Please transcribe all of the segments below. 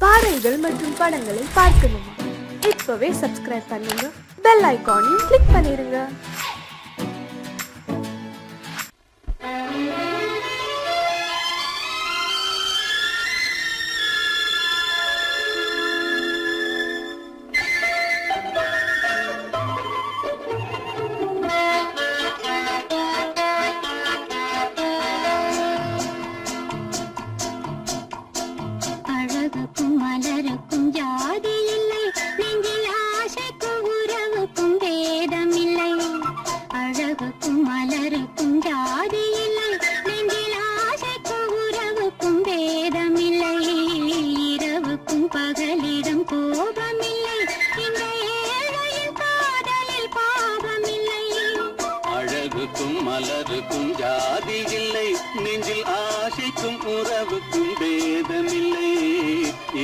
பாடல்கள் மற்றும் படங்களை பார்க்கணுமா? இப்பவே சப்ஸ்கிரைப் பண்ணுங்க, பெல் ஐகானையும் கிளிக் பண்ணிருங்க. மலருக்கும் ஜாதி இல்லை, நெஞ்சில் ஆசைக்கும் உறவுக்கும் பேதமில்லை.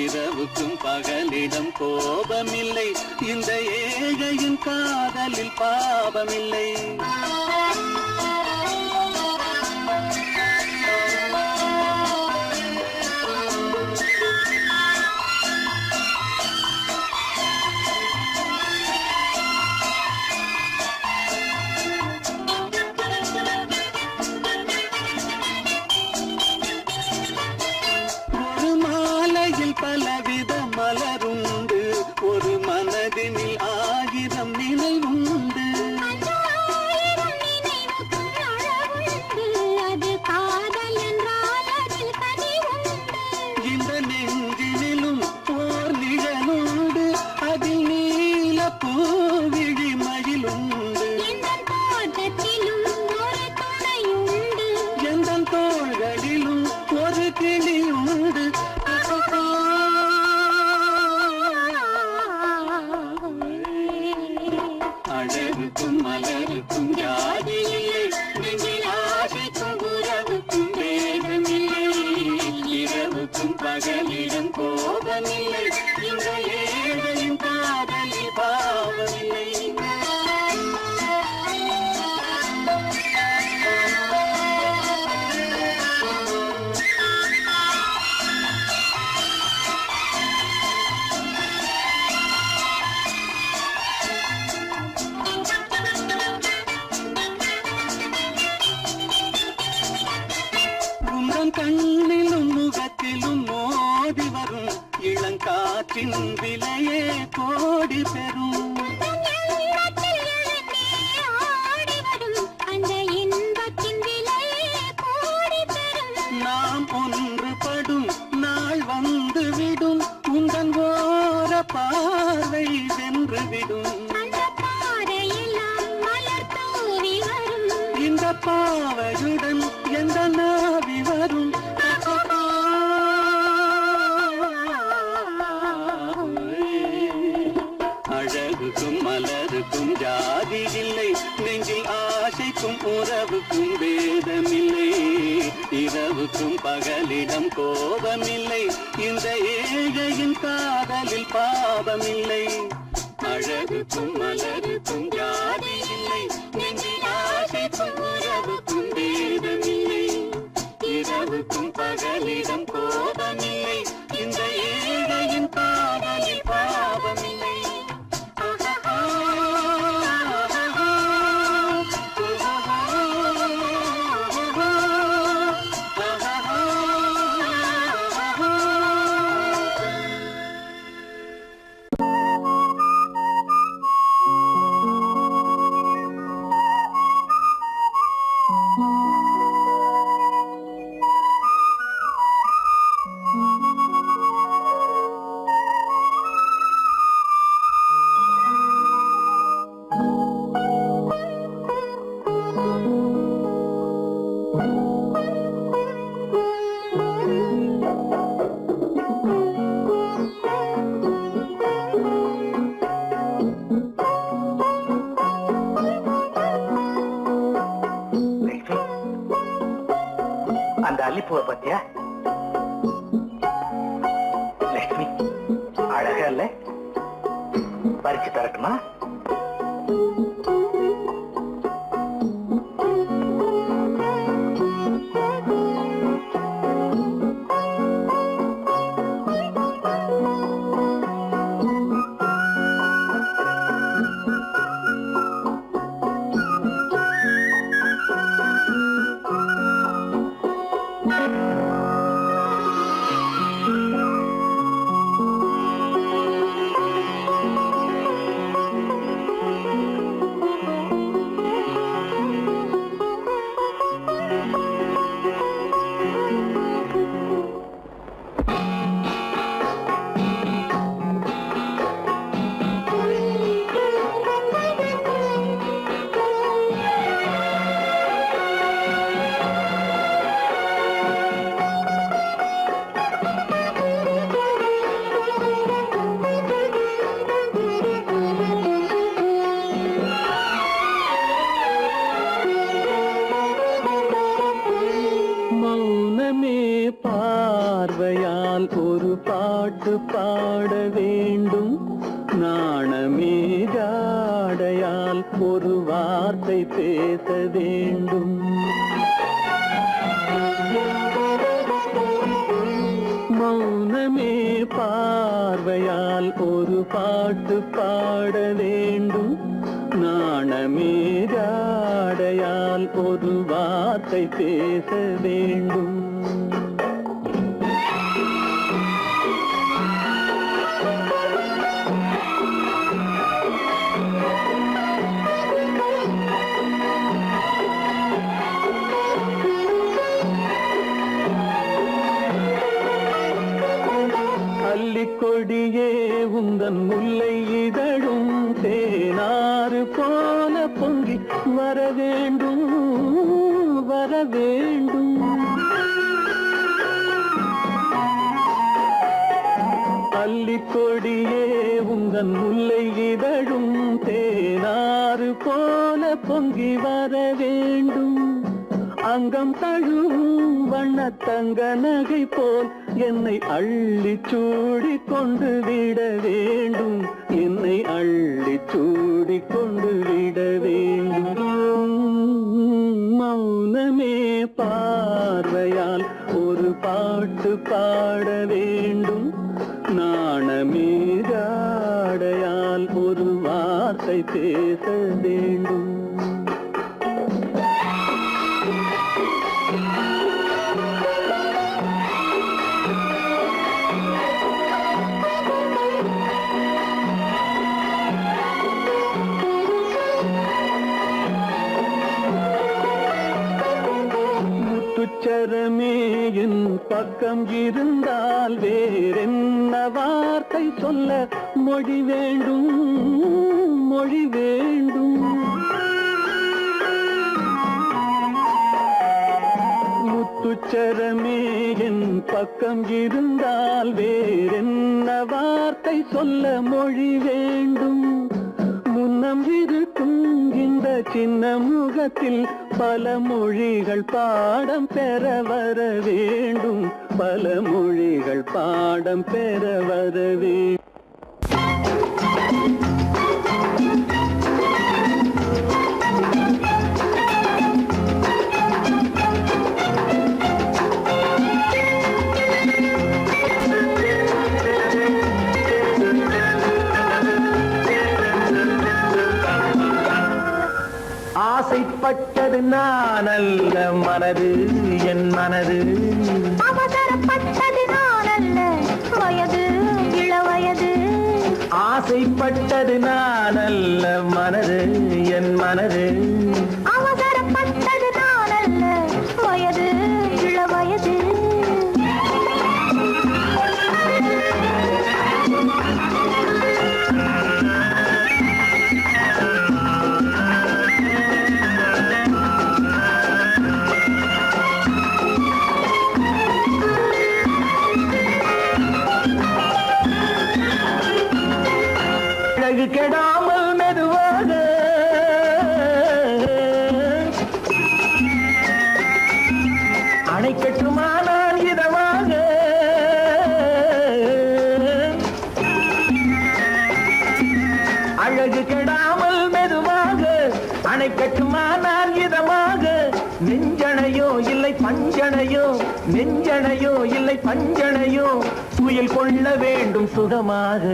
இரவுக்கும் பகலிடம் கோபமில்லை, இந்த ஏழையின் காதலில் பாவமில்லை. பலவித மலருண்டு, ஒரு மனதினில் ஆயிரம் நினைவுண்டு. இந்த நெஞ்சினிலும் ஓர் நிழலுண்டு, அதில் நீல பூவிழி மயிலுண்டு. எந்த தோள்களிலும் ஒரு கிளியுண்டு. அழகுக்கும் மலருக்கும் ஜாதி இல்லை, நெஞ்சில் ஆசைக்கும் உறவுக்கும் வேதமில்லை. இரவுக்கும் பகலிடம் கோபமில்லை, இந்த ஏழையின் காதலில் பாவமில்லை. கண்ணிலும் முகத்திலும் மோதி வரும் இளங்காற்றின் விலையே கோடி பெறும். நாம் ஒன்றுபடும் நாள் வந்துவிடும், உங்கள் ஓர பார்வை வென்றுவிடும். இந்த பாவையுடன் எந்த நாவி வரும். அழகுக்கும் மலருக்கும் ஜாதி இல்லை, நெஞ்சில் ஆசைக்கும் உறவுக்கும் வேதமில்லை. இரவுக்கும் பகலிடம் கோபமில்லை, இந்த ஏழையின் காதலில் பாவமில்லை. அழகுக்கும் மலருக்கும் ஜாதி இல்லை, நெஞ்சில் ஆசைக்கும் உறவுக்கும் வேதமில்லை. இரவுக்கும் பகலிடம் கோபமில்லை, இந்த ஏழையின் காதலில் பாவமில்லை. அந்த அல்லிப்பூவை பத்தியா? லட்சுமி அழகா இல்ல? பறிச்சு தரட்டுமா? பாட வேண்டும். நாணமே ஜாடையால் ஒரு வார்த்தை பேச வேண்டும். மௌனமே பார்வையால் ஒரு பாட்டு பாட வேண்டும். நாணமே ஜாடையால் ஒரு வார்த்தை பேச வேண்டும். கொடியே உந்தன் முல்லை இதழும் தேனாறு போல பொங்கி வர வேண்டும் வர வேண்டும். அல்லிக்கொடியே உந்தன் முல்லை இதழும் தேனாறு போல பொங்கி வர வேண்டும். அங்கம் தழுவும் வண்ணத்தங்க நகை போல் என்னை அள்ளி சூடி கொண்டு விட வேண்டும். என்னை அள்ளி சூடி கொண்டு விட வேண்டும். மௌனமே பார்வையால் ஒரு பாட்டு பாட வேண்டும். நாணமே ஜாடையால் ஒரு வார்த்தை பேச வேண்டும். முத்துச்சரமே என் பக்கம் இருந்தால் வேறென்ன வார்த்தை சொல்ல மொழி வேண்டும் மொழி வேண்டும். முத்துச்சரமே என் பக்கம் இருந்தால் வேறென்ன வார்த்தை சொல்ல மொழி வேண்டும். முன்னம் இருக்கும் இந்த சின்ன முகத்தில் பல மொழிகள் பாடம் பெற வர வேண்டும். பல மொழிகள் பாடம் பெற வர வேண்டும். ஆசைப்பட்டது நான் அல்ல மனது என் மனது. அவசரப்பட்டது நான் அல்ல வயது இளவயது. ஆசைப்பட்டது நான் அல்ல மனது என் மனது. அவசரப்பட்டது நான் அல்ல வயது இளவயது. கெடாமல் மெதுவாக அணை கட்டுமா நான் இதமாக. அழகு கெடாமல் மெதுவாக அணை கட்டுமா நான் இதமாக. நெஞ்சணையோ இல்லை பஞ்சனையோ நெஞ்சணையோ இல்லை பஞ்சனையோ துயில் கொள்ள வேண்டும் சுகமாக.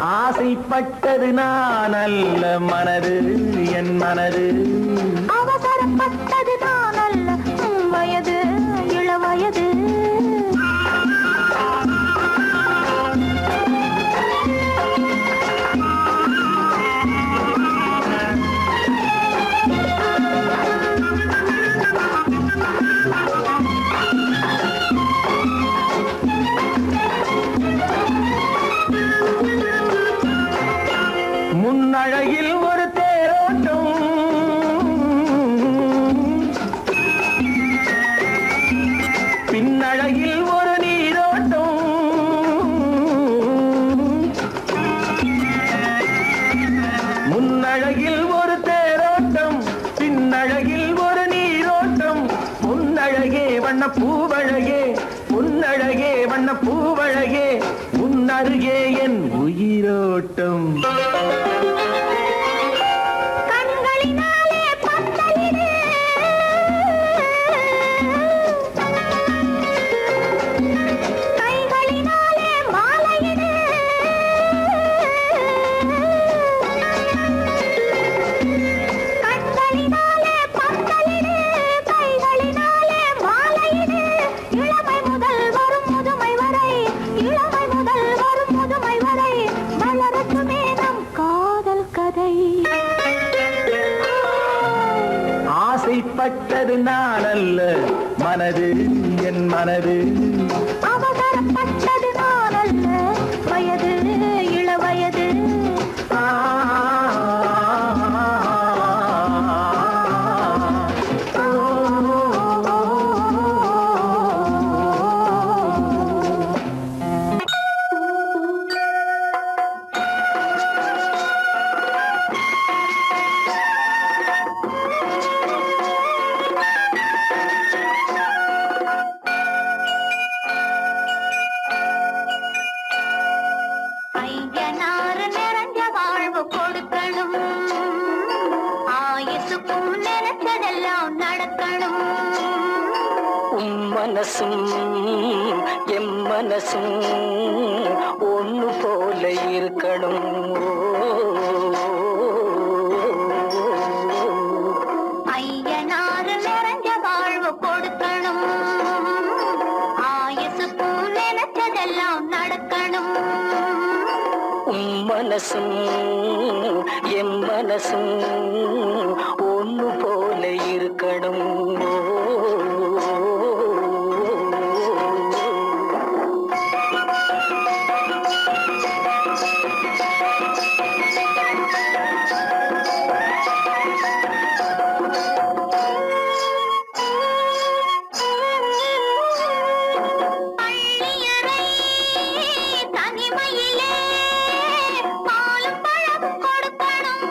ஆசைப்பட்டது நான் அல்ல மனது என் மனது. அவசரப்பட்டது நான் அல்ல வயது இளவயது. பின்னழகில் ஒரு நீரோட்டம் முன்னழகில் ஒரு தேரோட்டம் பின்னழகில் ஒரு நீரோட்டம் முன்னழகே வண்ண பூவழகே முன்னழகே வண்ண பூவழகே முன்னருகே என் உயிரோட்டம் கண்களினாலே பத்தலிடு கைகளினாலே மாலையிடு கண்களினாலே பத்தலிடு கைகளினாலே மாலையிடு இளமை முதல் வரும் முதுமை வரை இளமை முதல் வரும் முதுமை வரை வளரட்டுமே நம் காதல் கதை ஆசைப்பட்டது நான் அல்ல மனது என் மனது அவசரப்பட்டது நான் அல்ல வயது இளவயது ஆ, ஐயனாறு நிறைஞ்ச வாழ்வு கொடுக்கணும் ஆயுசுக்கும் நினைச்சதெல்லாம் நடக்கணும் மனசும் எம் மனசும் ஒன்று போல இருக்கணும் ஐயனாறு நிறைஞ்ச வாழ்வு கொடுக்கணும் ஆயுசுக்கும் நினைச்சதெல்லாம் நடக்கணும் மனசும் எம் மனசும் ஒன்று போல இருக்கணும் பள்ளியறை தனிமையிலே பாலும் பழமும் கொடுக்கணும்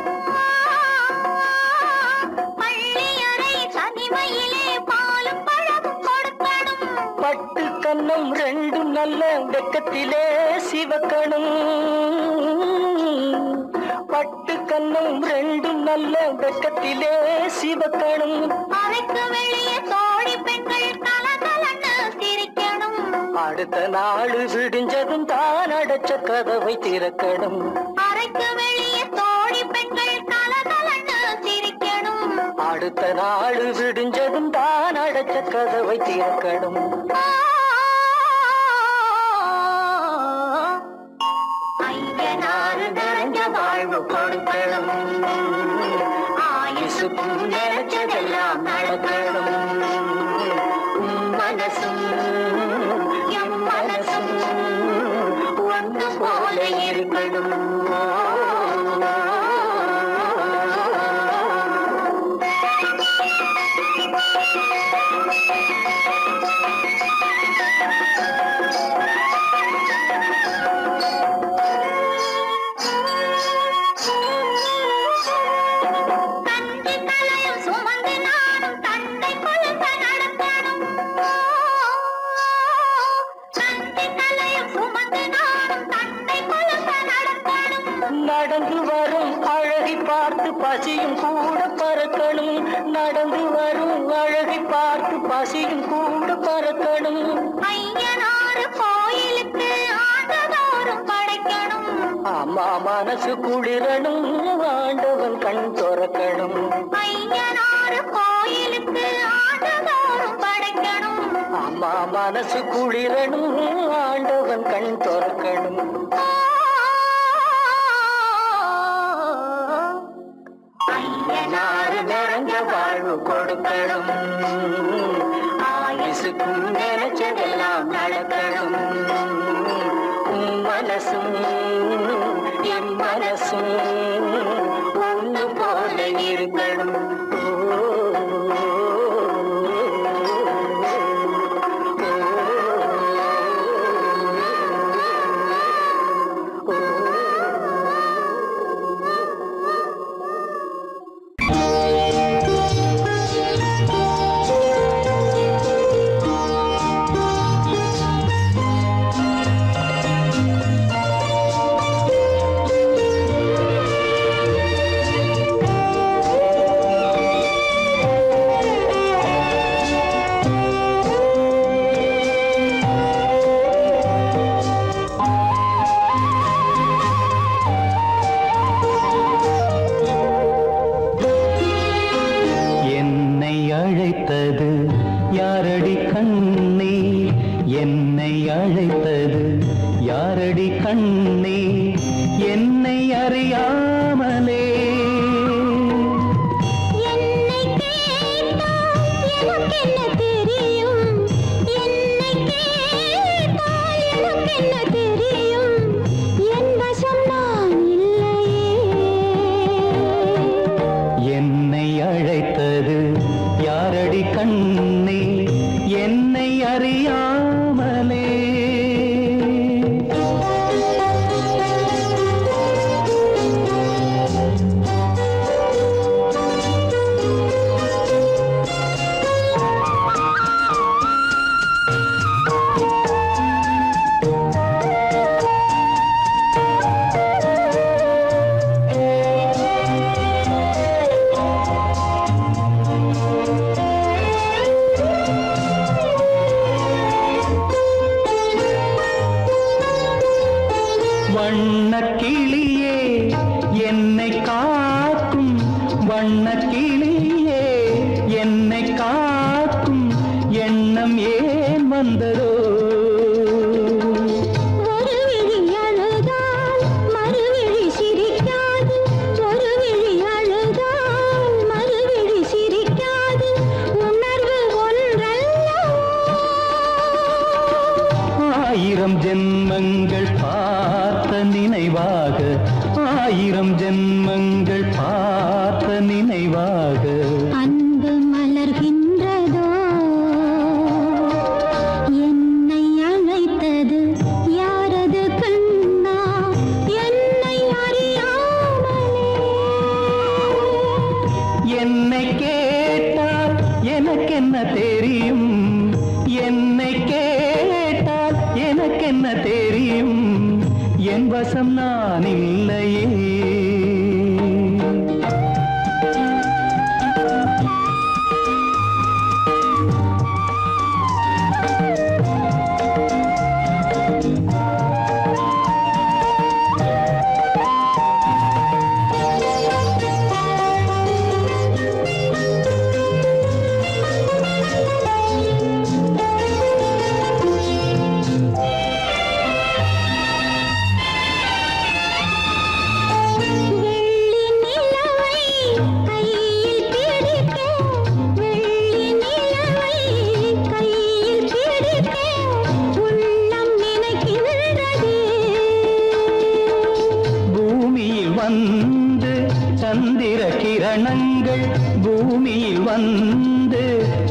பள்ளியறை தனிமையிலே பாலும் பழமும் கொடுக்கணும் பட்டு கன்னம் ரெண்டும் நல்ல வெக்கத்திலே சிவக்கணும் பட்டு கன்னம் ரெண்டும் நல்ல வெக்கத்திலே சிவக்கணும் அறைக்கு வெளியே தோழி பெண்கள் கலகலன்னு சிரிக்கணும் அடுத்த நாள் விடிஞ்சதும் தான் அடைச்ச கதவை திறக்கணும் அறைக்கு வெளியே தோழி பெண்கள் கலகலன்னு சிரிக்கணும் அடுத்த நாள் விடிஞ்சதும் தான் அடைச்ச கதவை திறக்கணும் ஐயனாறு நிறைஞ்ச வாழ்வு கொடுக்கணும் ஆயுசுக்கும் நினைச்சதெல்லாம் நடக்கணும் மனசும் எம் மனசும் ஒன்று போல இருக்கணும் தந்தை தலையும் சுமந்து நானும் தந்தை கொலுச நடக்கணும் தந்தை தலையும் சுமந்து நானும் தந்தை கொலுச நடக்கணும் நடந்து வரும் அழகை பார்த்து பசியும் கூட பறக்கணும் நடந்து வரும் அழகை பார்த்து பசியும் கூட பறக்கணும் ஐயனாறு கோயிலுக்கு ஆண்டதோறும் படைக்கணும் அம்மா மனசு குளிரணும் ஆண்டவன் கண் துறக்கணும் ஐயனாறு கோயிலுக்கு ஆண்டதோறும் படைக்கணும் அம்மா மனசு குளிரணும் ஆண்டவன் கண் துறக்கணும் ஐயனாறு நிறைஞ்ச வாழ்வு கொடுக்கணும் ஆயுசுக்கும் நினைச்சதெல்லாம் நடக்கணும் மனசும் என் மனசும் ஒன்று போல இருக்கணும் என்னை அழைத்தது யாரடி கண்ணே என்னை அறியாமலே என்னை கேட்டால் எனக்கென்ன தெரியும் என்னை கேட்டால் எனக்கென்ன தெரியும் என் வசம் நான் இல்லையே என்னை அழைத்தது யாரடி கண்ணே என்னை அறியாமலே வண்ணக்கிளியே என்னை காக்கும் வண்ணக்கிளியே என்னை காக்கும் எண்ணம் ஏன் வந்ததோ ஒரு விழி அழுதால் மறுவிழி சிரிக்காது ஒரு விழி அழுதால் மறுவிழி சிரிக்காது உணர்வு ஒன்றல்லவோ ஆயிரம் ஜென்மங்கள் பார்த்த நினைவாக ஆயிரம் ஜென்மங்கள் பார்த்த நினைவாக அன்பு மலர்கின்றதோ என்னை அழைத்தது யாரது கண்ணா என்னை அறியாமலே என்னை கேட்டால் எனக்கென்ன தெரியும் என்னை கேட்டால் எனக்கென்ன தெரியும் என் வசம் நான் இல்லையே வெள்ளி நிலவை கையில் பிடிக்க வெள்ளி நிலவை கையில் பிடிக்க உள்ளம் நினைக்கின்றதே பூமியில் வந்து சந்திர கிரணங்கள் பூமியில் வந்து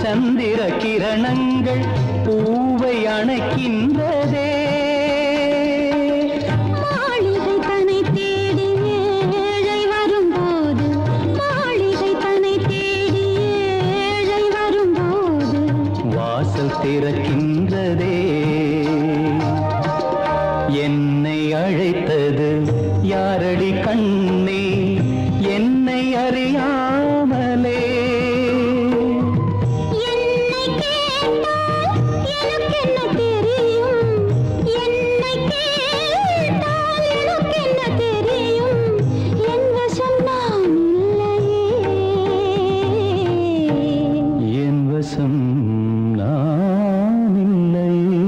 சந்திர கிரணங்கள் பூவை அணைக்கின்றதே மாளிகை தன்னை தேடி ஏழை வரும்போது மாளிகை தன்னை தேடி ஏழை வரும்போது வாசல் திறக்கின்றதே என்னை அழைத்தது யாரடி கண்ணே என்னை அறியாமலே என்னை கேட்டால் எனக்கென்ன தெரியும் என்னை கேட்டால் எனக்கென்ன தெரியும் என் வசம் நான் இல்லையே என் வசம் நான் இல்லையே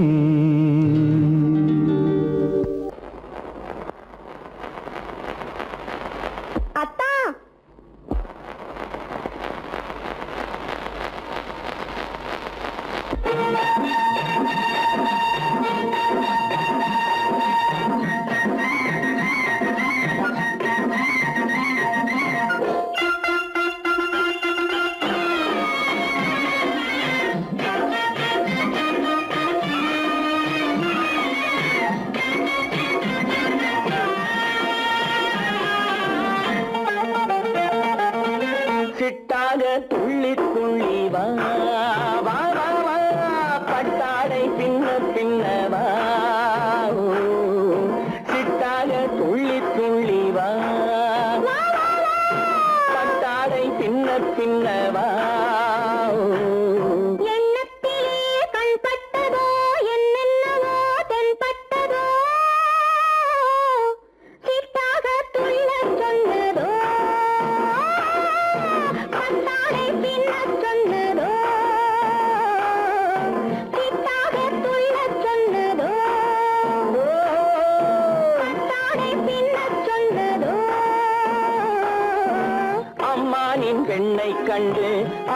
கண்டு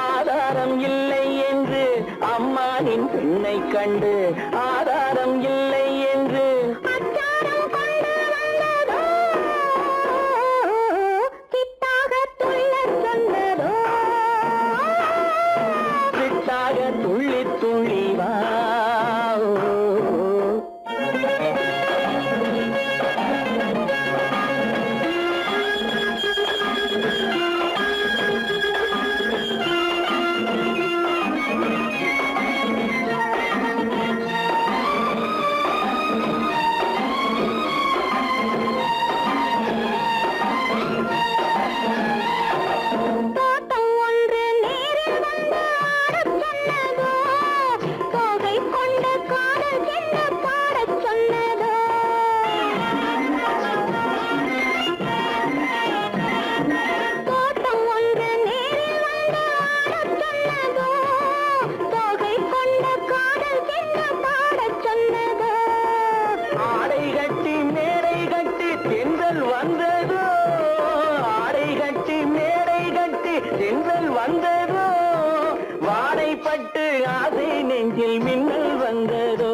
ஆதாரம் இல்லை என்று அம்மானின் பெண்ணை கண்டு ஆதாரம் இல்லை என்று அச்சாரம் கொண்டு வந்ததோ கிட்டாக துள்ளச் சொன்னதோ சிட்டாக துள்ளி துள்ளி வா தோட்டம் ஒன்று நேரில் வந்து ஆடச் சொன்னதோ தோகை கொண்ட காதல் என்ன பாடச் சொன்னதோ தோட்டம் ஒன்று நேரில் வந்து ஆடச் சொன்னதோ தோகை கொண்ட காதல் என்ன பாடச் சொன்னதோ ஆடை கட்டி மேடை கட்டி தென்றல் வந்ததோ ஆடை கட்டி மேடை கட்டி தென்றல் வந்ததோ வாடைப்பட்டு ஆசை நெஞ்சில் மின்னல் வந்ததோ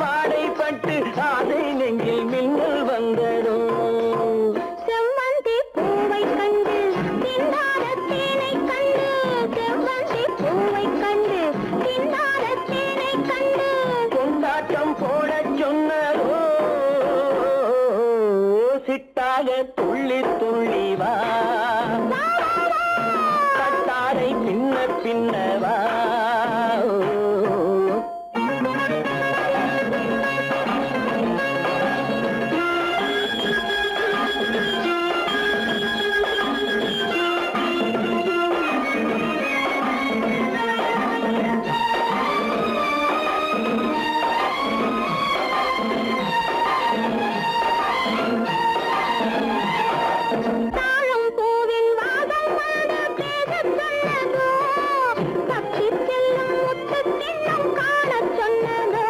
வாடைப்பட்டு ஆசை நெஞ்சில் மின்னல் வந்ததோ செவ்வந்தி பூவை கண்டு திண்டாட தேனை கண்டு செவ்வந்தி பூவை கண்டு திண்டாட தேனை கண்டு கொண்டாட்டம் போடச் சொன்னதோ சிட்டாக துள்ளி துள்ளி வா கட்டாரை பின்ன பின்னவா தாழம் பூவின் வாசம் வந்து பேசச் சொன்னதோ பக்ஷி செல்லும் முத்து தின்னம் காணச் சொன்னதோ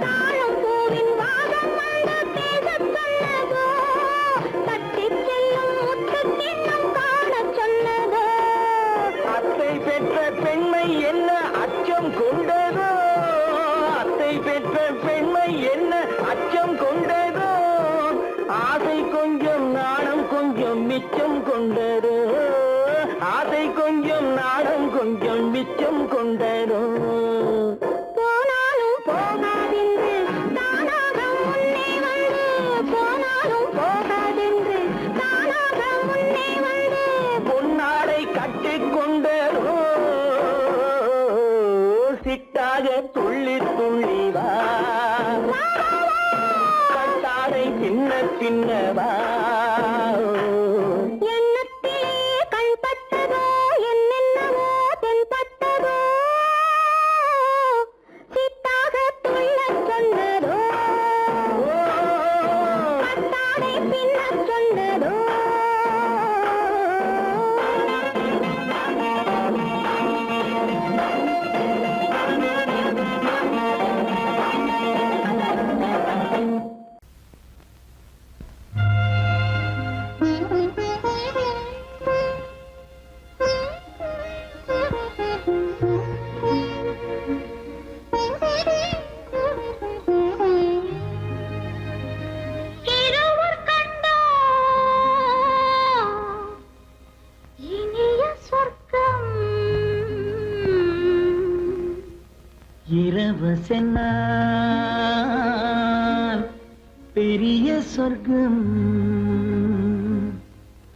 தாழம் பூவின் வாசம் வந்து பேசச் சொன்னதோ பக்ஷி செல்லும் முத்து தின்னம் காணச் சொன்னதோ அத்தை பெற்ற பெண்மை என்ன அச்சம் கொண்டதோ அத்தை பெற்ற பெண்மை என்ன அச்சம் கொண்டதோ ஆசை கொஞ்சம் நாணம் கொஞ்சம் மிச்சம் கொண்டதோ ஆசை கொஞ்சம் நாணம் கொஞ்சம் மிச்சம் கொண்டதோ போனாலும் போகாதென்று தானாக முன்னே வந்து போனாலும் போகாதென்று தானாக முன்னே வந்து பொன்னாடை கட்டிக்கொண்டதோ சிட்டாக துள்ளி துள்ளி வா கட்டாரை பின்ன பின்னவா எண்ணத்திலே கண்பட்டதோ என்னென்னவோ தென்பட்டதோ சித்தாக துள்ளச் சொன்னதோ கட்டாடை பின்னச் சொன்னதோ இருவர் கண்டோ இனிய சொர்க்கம் இரவு சென்னால் பெரிய சொர்க்கம்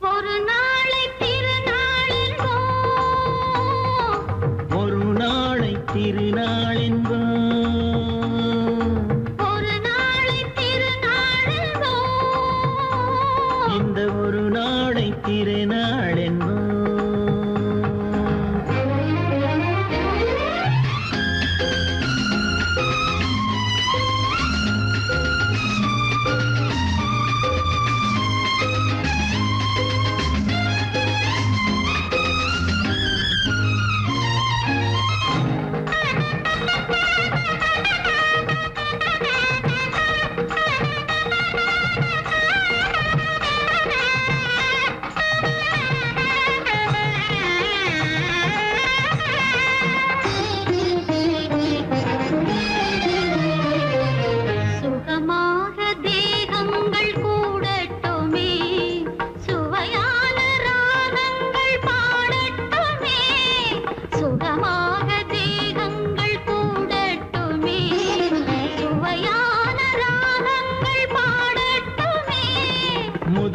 ஒரு நாளை திருநாளென்போ ஒரு நாளை திருநாளென்போ ஒரு நாளை திருநாளென்போ இந்த ஒரு நாளை திருநாளென்போ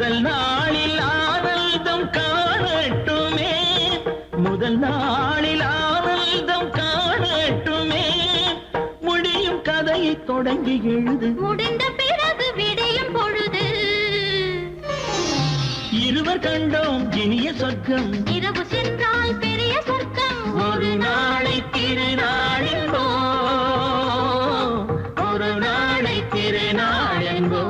முதல் நாளில் ஆனந்தம் காணட்டுமே, முதல் நாளில் ஆனந்தம் காணட்டுமே, முடியும் கதையை தொடங்கி எழுது, முடிந்த பிறகு விடியும் பொழுது, இருவர் கண்டோம் இனிய சொர்க்கம், இரவு சென்றால் பெரிய சொர்க்கம், ஒரு நாளை திருநாள் என்போ, ஒரு நாளை திருநாள் என்போ.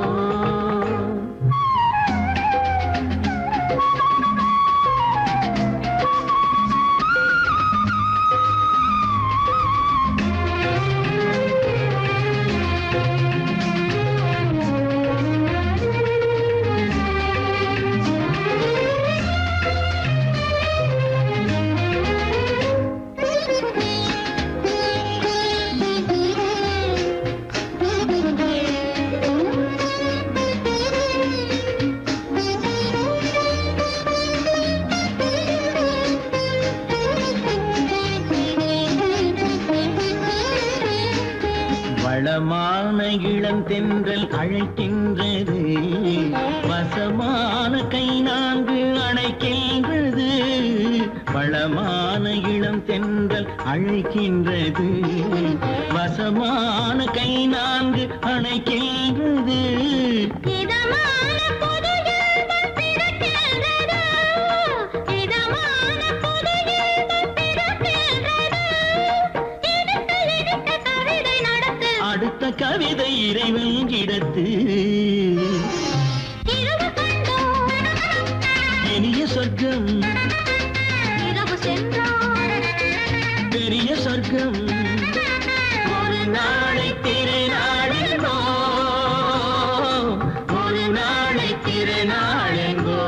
வளமான இளம் தென்றல் அழைக்கின்றது, வசமான கை நான்கு அணைக்கின்றது, வளமான இளம் தென்றல் அழைக்கின்றது, வசமான கை நான்கு அணைக்கின்றது, இதமான புது இன்பம் பிறக்கின்றது, இதமான புது இன்பம் பிறக்கின்றது, இனிக்க இனிக்க கவிதை நடத்து, அடுத்த கவிதை இறைவன் இடத்து, இரவு கண்டோம் இனிய சொர்க்கம், இரவு சென்றால் பெரிய சொர்க்கம், ஒரு நாளை திருநாள் என்போ, ஒரு நாளை திருநாள் என்போ.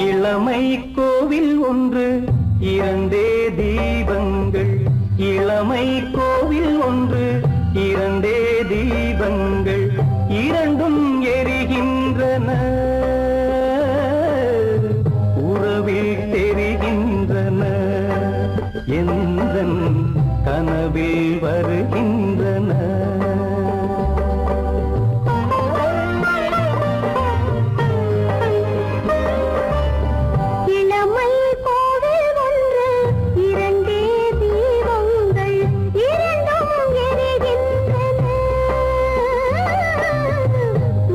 இளமை கோவில் ஒன்று இரண்டே தீபங்கள், இளமை கோவில் ஒன்று இரண்டே தீபங்கள், இரண்டும் எரிகின்றன, உறவில் தெரிகின்றன, எந்தன் கனவில் வருகின்றன. இளமை கோவில் ஒன்று இரண்டே தீபங்கள், இரண்டும் எரிகின்றன,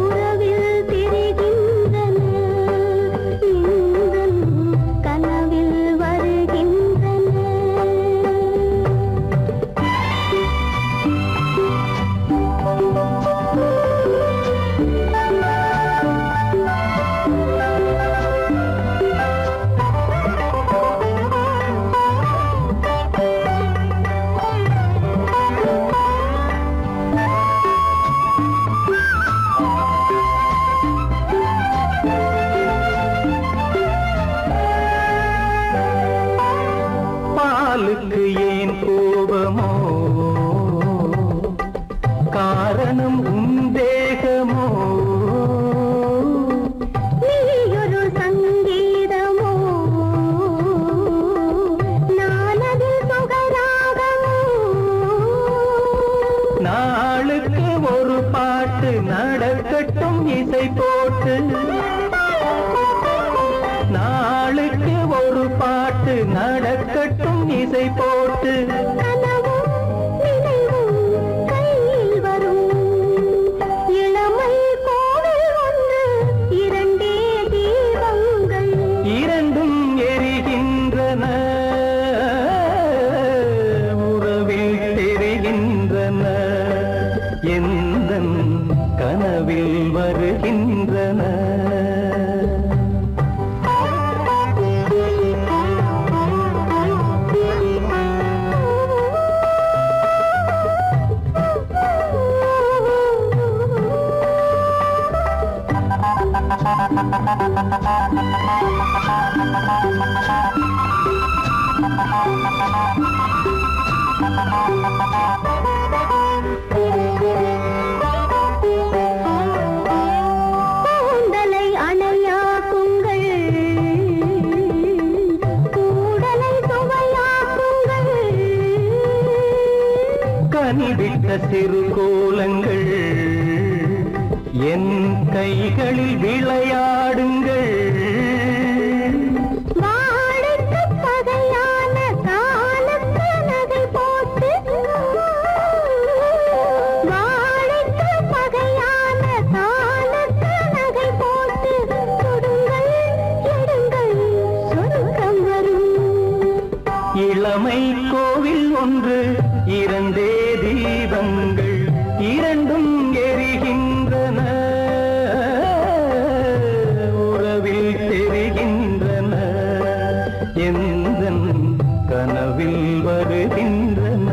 உறவில் தெரிகின்றன, இன்பம் கனவில் வருகின்றன. பாலுக்கு ஏன் கோபமோ, காரணம் உன் தேகமோ, நீயொரு சங்கீதமோ, நானது சுகராகமோ, நாளுக்கு ஒரு பாட்டு நடக்கட்டும் இசை போட்டு, நாளுக்கு ஒரு பாட்டு நடக்கட்டும் இசை போட்டு, கனவும் நினைவும் கையில் வரும், இளமை கோவில் ஒன்று இரண்டே தீபங்கள், இரண்டும் எரிகின்றன, உறவில் தெரிகின்றன, எந்தன் கனவில் வருகின்றன. கூந்தலை அணையாக்குங்கள், கூடலை சுவையாக்குங்கள். கனிவிட்ட சிறு கோலங்கள் என் கைகளில் விளையாடுங்கள். வாழைக்கு பகையான காலுக்கு நகை போட்டு, வாழைக்கு பகையான காலுக்கு நகை போட்டு தொடுங்கள், எடுங்கள், சொர்க்கம் வரும். இளமை கோவில் ஒன்று, இரண்டே தீபங்கள், இரண்டும் எரிகின்றன, உறவில் தெரிகின்றன, எந்தன் கனவில் வருகின்றன.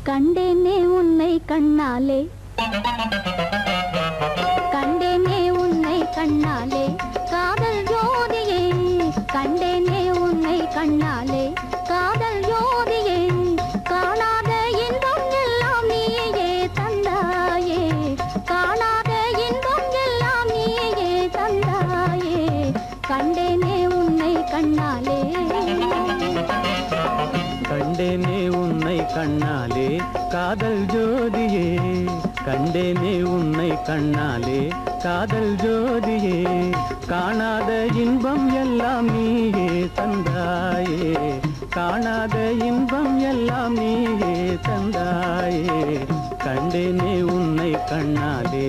கண்டேனே உன்னை கண்ணாலே, கண்டேனே உன்னை கண்ணாலே, காதல் ஜோதியே. கண்டேனே உன்னை கண்ணாலே, காதல் ஜோதியே. காணாத இன்பம் எல்லாம் நீயே தந்தாயே, காணாத இன்பம் எல்லாம் நீயே தந்தாயே. கண்டேனே உன்னை கண்ணாலே, கண்டேனே உன்னை கண்ணாலே, காதல் ஜோதியே. கண்டேனே உன்னை கண்ணாலே, காதல் ஜோதியே. காணாத இன்பம் எல்லாம் நீயே தந்தாயே, காணாத இன்பம் எல்லாம் நீயே தந்தாயே. கண்டேனே உன்னை கண்ணாலே.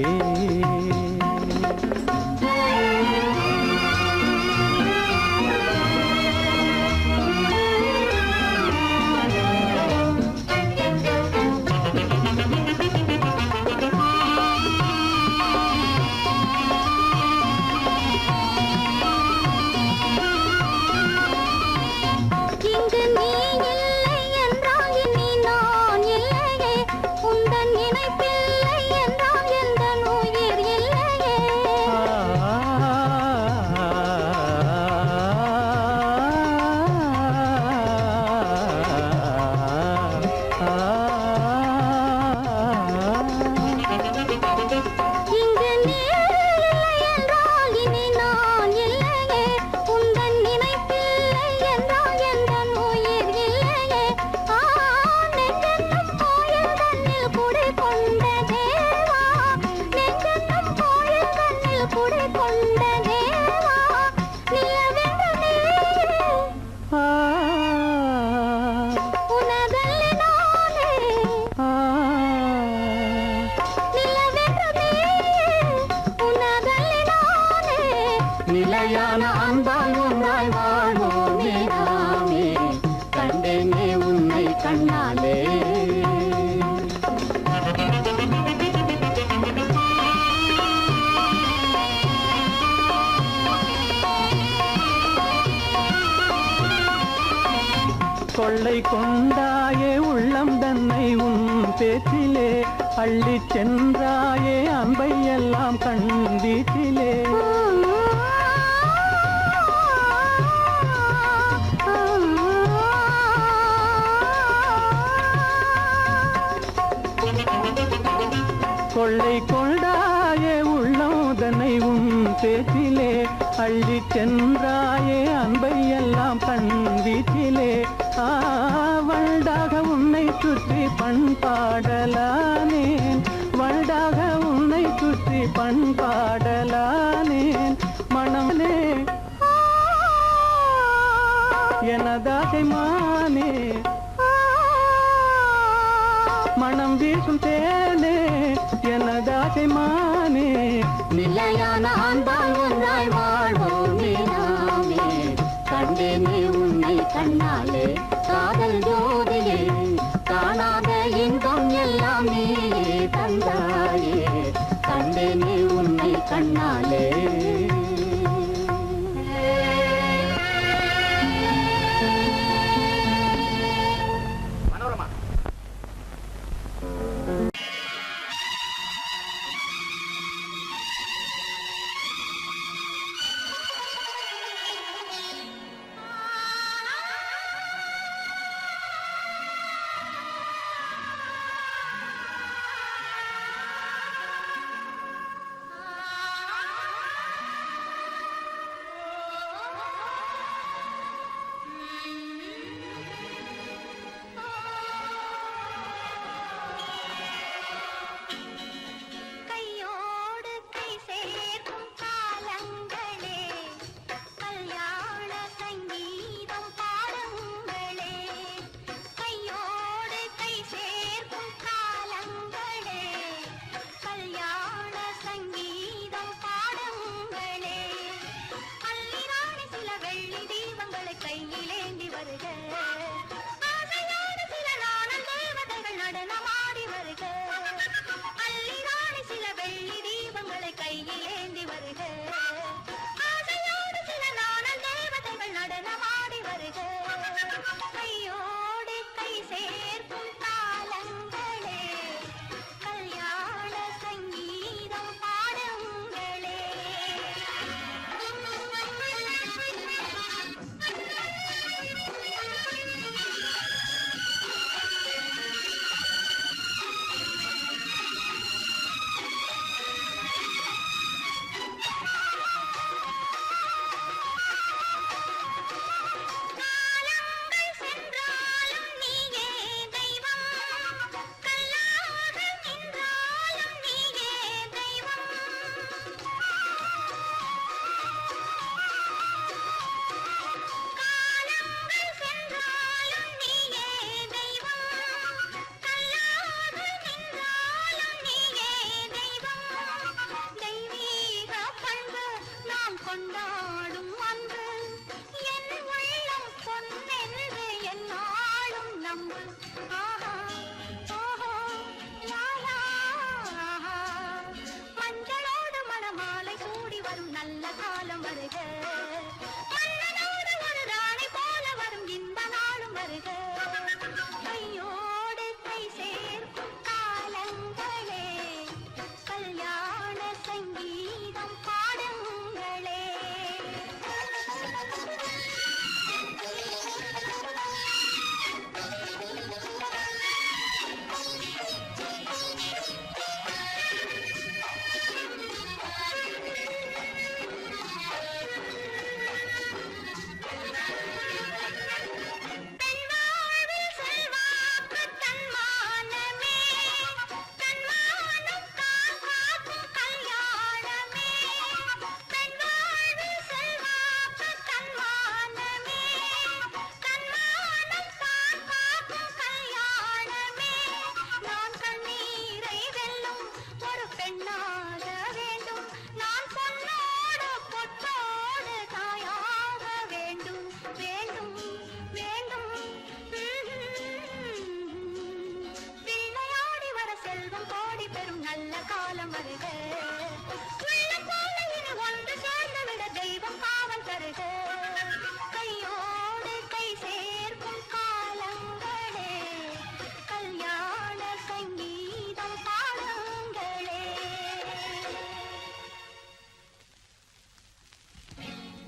இங்கு நீ இல்லை என்றால் இனி நான் இல்லையே, உந்தன் நினைப்பில்லை என்றால் எந்தன் உயிர் இல்லையே. இங்கு நீ இல்லை என்றால் இனி நான் இல்லையே, உந்தன் நினைப்பில்லை என்றால் எந்தன் உயிர் இல்லையே. நெஞ்சென்னும் கோயில் கண்ணில் குடி கொண்ட தேவா, நெஞ்சென்னும் கோயில் கண்ணில் குடி கொண்ட தேவா. நிலவென்று நீயே, உனதல்லி நானே. நிலவென்று நீயே, உனதல்லி நானே. நிலையான அன்பால் ஒன்றாய் வாழ்வோமே நாமே. கண்டேனே உன்னை கண்ணாலே. கொள்ளை கொண்டாயே உள்ளம் தன்னை உன் பேச்சிலே, அள்ளிச் சென்றாயே அன்பை எல்லாம் கண் வீட்டிலே. கொள்ளை கொண்டாயே உள்ளோதனை உன் பேச்சிலே, அள்ளிச் சென்றாயே அன்பை எல்லாம் கண் வீட்டிலே. வண்டாக உன்னை சுற்றி பண்பாடலானேன், வண்டாக உன்னை சுற்றி பண்பாடலானேன். மனமே எனதாசை மானே, மனம் வீசும் தேனே எனதாசை மானே. நிலையான ஆண்டால் ஒன்றாய் வாழ்வோமே நாமே. கண்டேனே உன்னை கண்ணாலே காதல் ஜோதியே, காணாத இன்பம் எல்லாம் நீயே தந்தாயே. கண்டேனே உன்னை கண்ணாலே.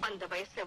அந்த வயசு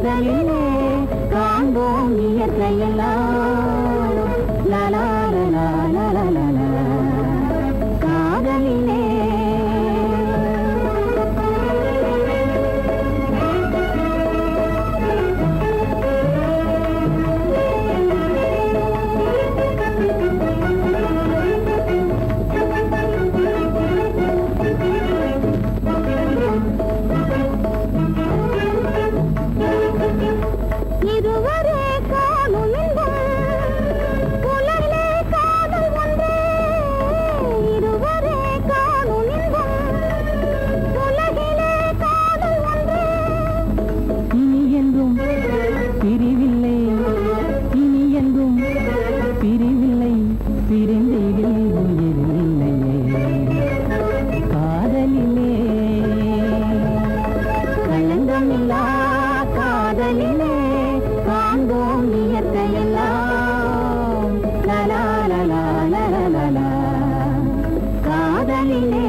காதலிலே காண்போம் இயற்கையெல்லாம் லலா லலா லலா லலா காதலிலே இருவரே காணும் இன்பம் உலகிலே காதல் ஒன்றே இருவரே காணும் இன்பம் உலகிலே காதல் ஒன்றே இனி என்றும் பிரிவில்லை இனி என்றும் பிரிவில்லை பிரிந்திடில் உயிரில்லையே காதலிலே களங்கமில்லா காதலிலே காண்போம் இயற்கையெல்லாம் லலா லலா லலா லலா காதலிலே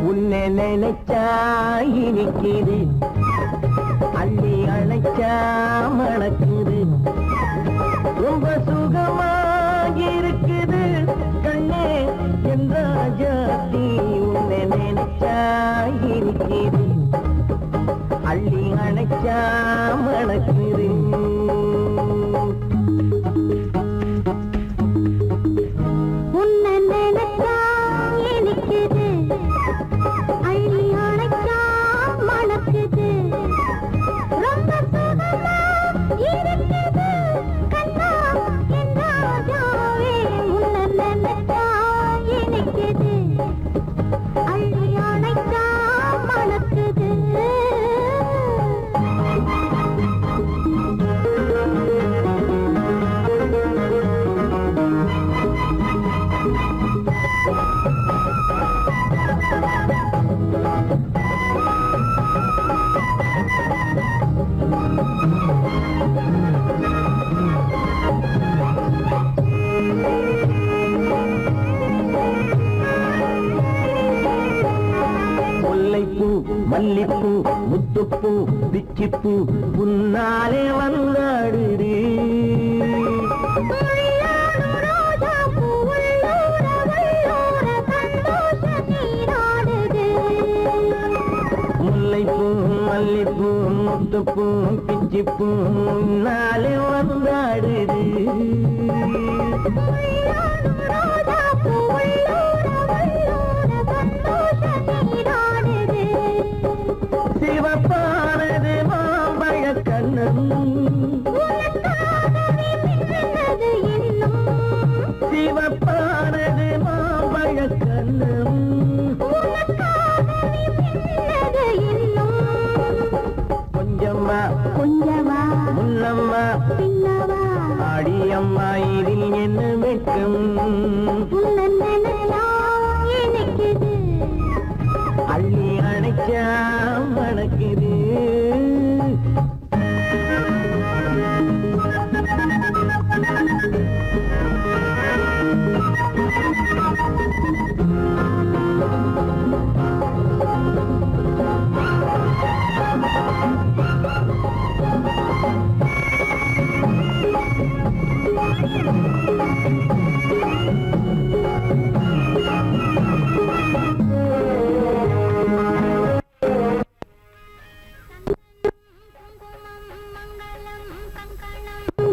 உன்னை நினைச்சா இனிக்குது அள்ளி அணைச்சா மணக்குது ரொம்ப சுகமா இருக்குது கண்ணே என் ராஜாத்தி உன்னை நினைச்சா இனிக்குது அள்ளி அணைச்சா மணக்குது உன்னை நினைச்சா இனிக்குது அள்ளி அணைச்சா மணக்குது ரொம்ப சுகமா இருக்குது கண்ணா என் ராஜாவே உன்னை நினைச்சா இனிக்குது அள்ளி அணைச்சா மணக்குது முல்லைப்பூ மல்லிப்பூ முத்துப்பூ பிச்சிப்பூ உன்னாலே வந்தாடுது முல்லைப்பூ மல்லிப்பூ முத்துப்பூ பிச்சிப்பூ உன்னாலே வந்தாடுது சிவப்பானது மாம்பழ கண்ணம் சிவப்பானது மாம்பழ கண்ணம் கொஞ்சம்மா கொஞ்சமா முன்னம்மா பின்னவா அடியம்மா இதில் என்ன வெட்கம் உன்னை நினைச்சா இனிக்குது அள்ளி அணைச்சா மணக்குது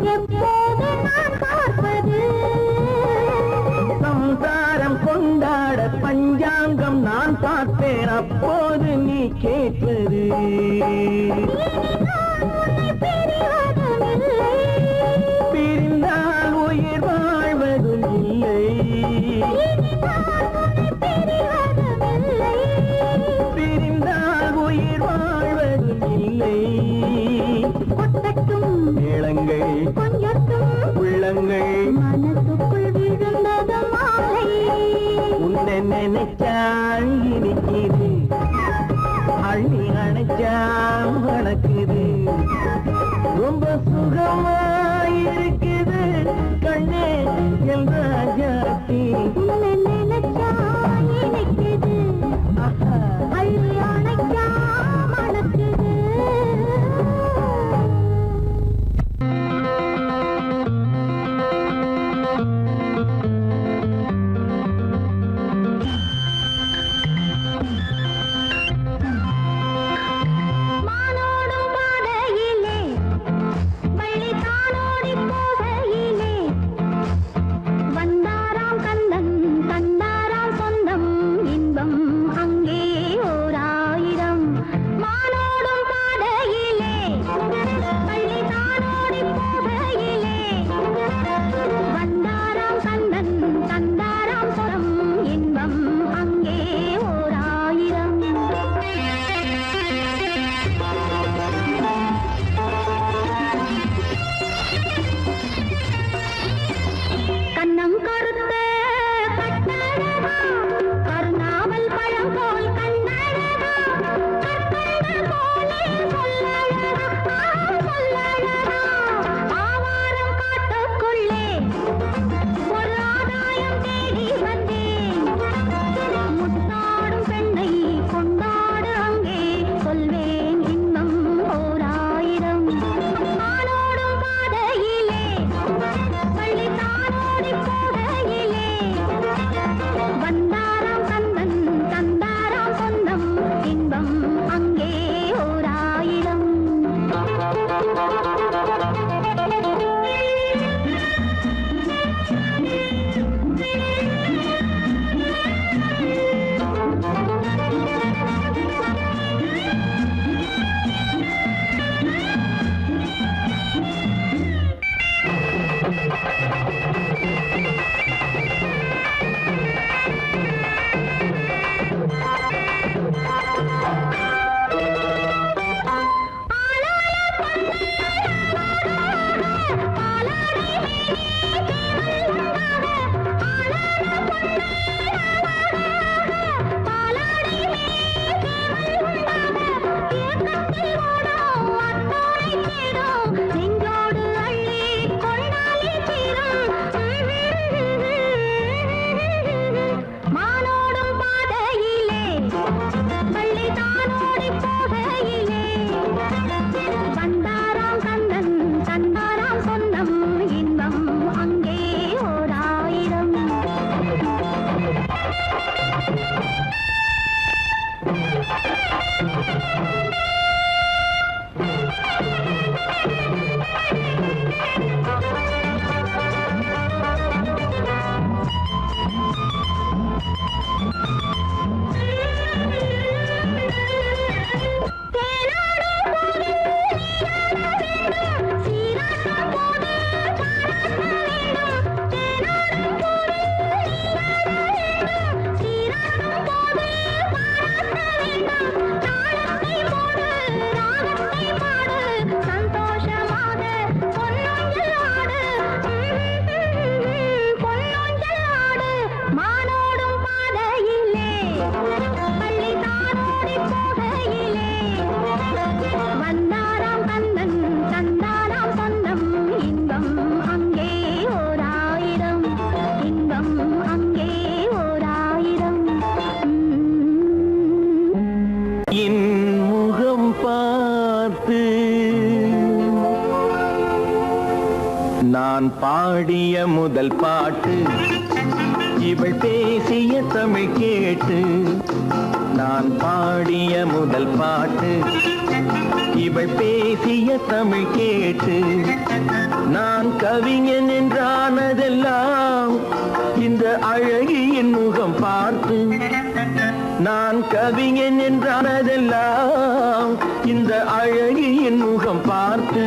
எப்போது நான் பார்ப்பது சம்சாரம் கொண்டாட பஞ்சாங்கம் நான் பார்ப்பேன் அப்போது நீ கேட்பது பிரிந்தால் உயிர் வாழ்வதும் இல்லை பிரிந்தால் உயிர் வாழ்வதும் இல்லை கொட்டட்டும் உள்ளங்கள் கொஞ்சத்தும் உள்ளங்கள் மனசுக்குள் விழுந்தது மாலை உன்னை நினைச்சால் இனிக்குது அள்ளி அணைச்சா வணக்குது ரொம்ப சுகமாயிருக்குது கண்ணே என் ராஜாத்தி உன்னை நினைச்சா இனிக்குது அள்ளி அணைச்சா மணக்குது மானோடும் பாதையிலே வள்ளி தானோடி போகையிலே வந்தாராம் கந்தன் தந்தாராம் சொந்தம் இன்பம் அங்கே ஓர் ஆயிரம் மானோடும் பாதையிலே வள்ளி தானோடி போகையிலே வந்தாராம் கந்தன் தந்தாராம் சொந்தம் இன்பம் அங்கே ஓர் ஆயிரம் கண்ணம் கருத்த கட்டழகா கருணாவல் பழம் போல் கண்ணழகா கற்கண்ட போலே சொல்லழகா சொல்லழகா ஆவாரம் காட்டுக்குள்ளே ஒரு ஆதாயம் தேடி வந்தேன் முத்தாடும் பெண்ணை கொண்டாடு அங்கே சொல்வேன் இன்னும் ஓர் ஆயிரம் ஆனோடும் பாதையிலே வள்ளி தானோடி போகையிலே வந்தாராம் கந்தன் தந்தாராம் சொந்தம் இன்பம் அங்கே ஓர் ஆயிரம் நெஞ்சோடு அள்ளி கொண்டாலே தீரும் மானோடும் பாதையிலே வள்ளி தானோடி போகையிலே வந்தாராம் கந்தன் தந்தாராம் சொந்தம் இன்பம் அங்கே ஓர் ஆயிரம் மானோடும் பாதையிலே வள்ளி தானோடி போகையிலே வந்தாராம் கந்தன் தந்தாராம் சொந்தம் இன்பம் அங்கே ஓர் ஆயிரம் இன்பம் அங்கே ஓர் ஆயிரம் என் முகம் பார்த்து நான் பாடிய முதல் பாட்டு இவள் பேசிய தமிழ் கேட்டு நான் பாடிய முதல் பாட்டு இவள் பேசிய தமிழ் கேட்டு நான் கவிஞன் என்றானதெல்லாம் இந்த அழகியின் முகம் பார்த்து நான் கவிஞன் என்றானதெல்லாம் இந்த அழகியின் முகம் பார்த்து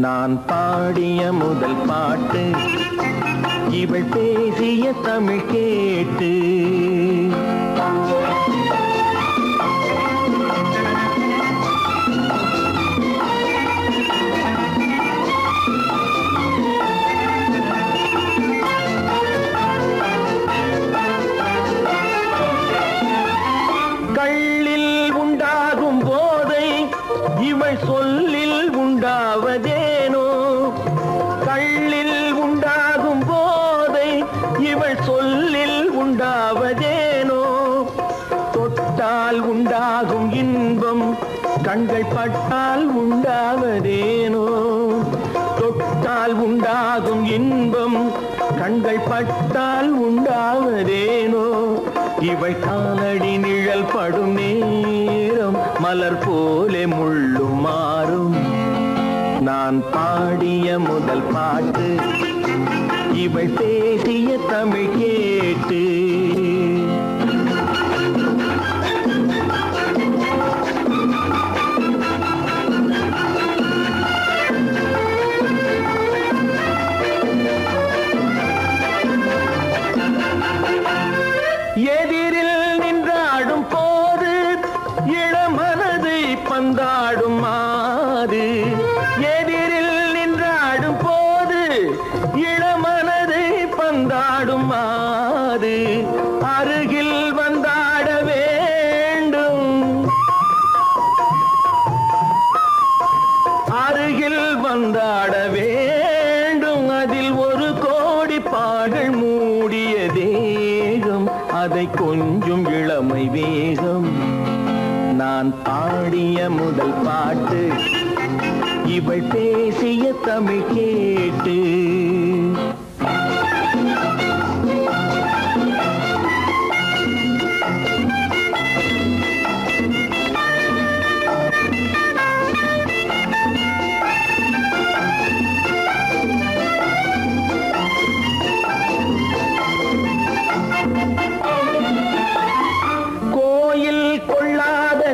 நான் பாடிய முதல் பாட்டு இவள் பேசிய தமிழ் கேட்டு உண்டாவதேனோ தொட்டால் உண்டாகும் இன்பம் கண்கள் பட்டால் உண்டாவதேனோ இவள் காலடி நிழல் படும் நேரம் மலர் போலே முள்ளும் மாறும் நான் பாடிய முதல் பாட்டு இவள் பேசிய தமிழ் கேட்டு எதிரில் நின்றாடும் போது இளமனதை பந்தாடும் மாது எதிரில் நின்றாடும் போது இளமனதை பந்தாடும் மாது அருகில் வந்தாட வேண்டும் அருகில் வந்தாட வேண்டும் அதில் ஒரு கோடி பாடல் மூடிய தேகம் அதை கொஞ்சம் இளமை வேகம் நான் பாடிய முதல் பாட்டு இவள் பேசிய தமிழ் கேட்டு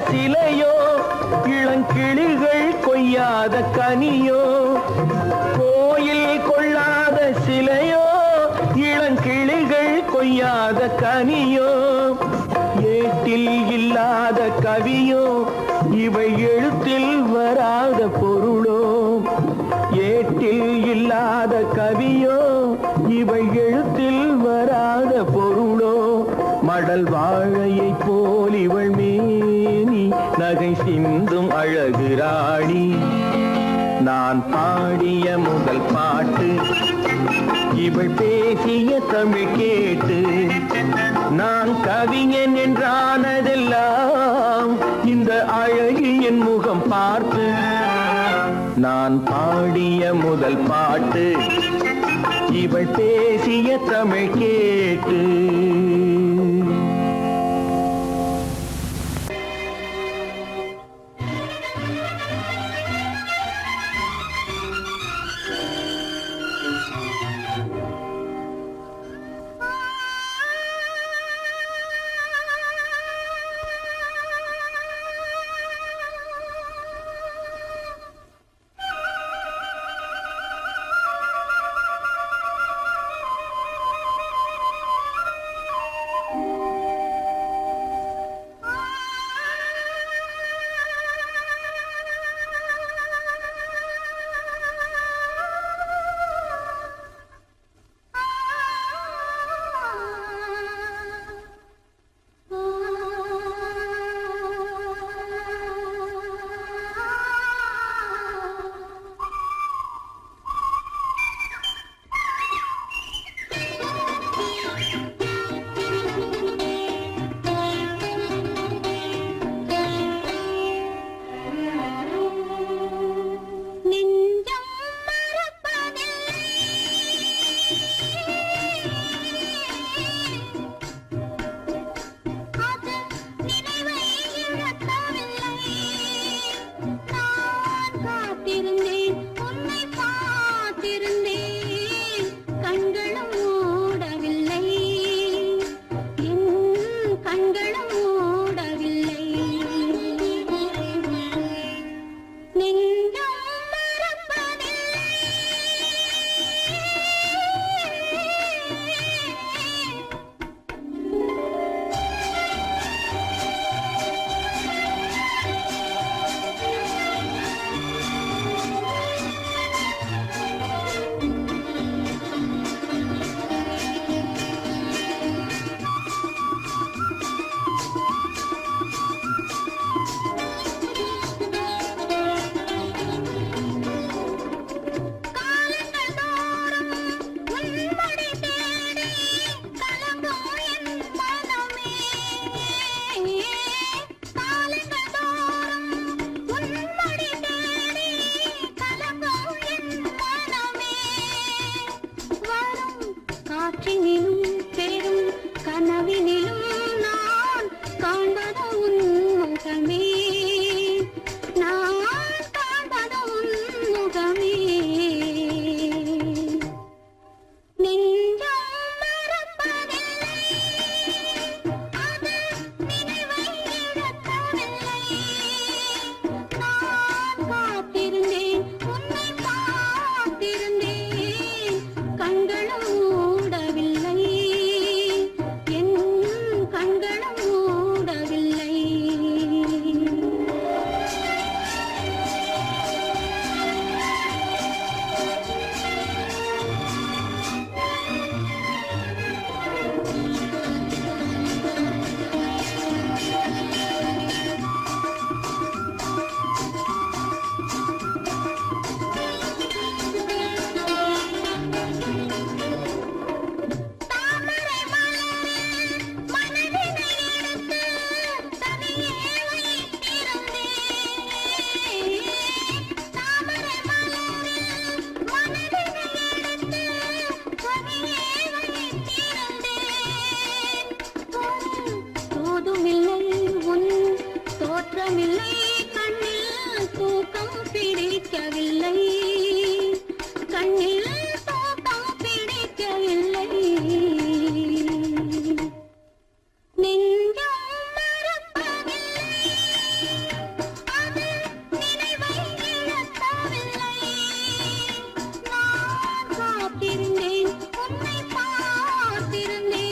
சிலையோ இளங்கிளிகள் கொய்யாத கனியோ கோயில் கொள்ளாத சிலையோ இளங்கிளிகள் கொய்யாத கனியோ ஏட்டில் இல்லாத கவியோ இவை எழுத்தில் வராத பொருளோ ஏட்டில் இல்லாத கவியோ இவை எழுத்தில் வராத பொருளோ மடல் வாழையை போல் இவள் மேனி நகை சிந்தும் அழகு ராணி நான் பாடிய முதல் பாட்டு இவள் பேசிய தமிழ் கேட்டு நான் கவிஞன் என்றானதெல்லாம் இந்த அழகியின் முகம் பார்த்து நான் பாடிய முதல் பாட்டு இவள் பேசிய தமிழ் கேட்டு நெஞ்சினிலும் பெரும் கனவினிலும் நான் காண்பது உன் முகமே, நான் காண்பது உன் முகமே. நெஞ்சம் மறப்பதில்லை, அது நினைவை இழக்கவில்லை. நான் காத்திருந்தேன், உன்னை பார்த்திருந்தேன், கண்களும் மூடவில்லை, என் கண்களும் மூடவில்லை. தாமரை மலரில் மனதினை எடுத்து தனியே வைத்திருந்தேன். தாமரை மலரில் மனதினை எடுத்து தனியே வைத்திருந்தேன். தோதுமில்லை உன் தோற்றமில்லை, கண்ணில் தூக்கம் பிடிக்கவில்லை, கண்ணில் தூக்கம் பிடிக்கவில்லை. நெஞ்சம் மறப்பதில்லை, அது நினைவை இழக்கவில்லை. நான் காத்திருந்தேன், உன்னை பார்த்திருந்தேன்,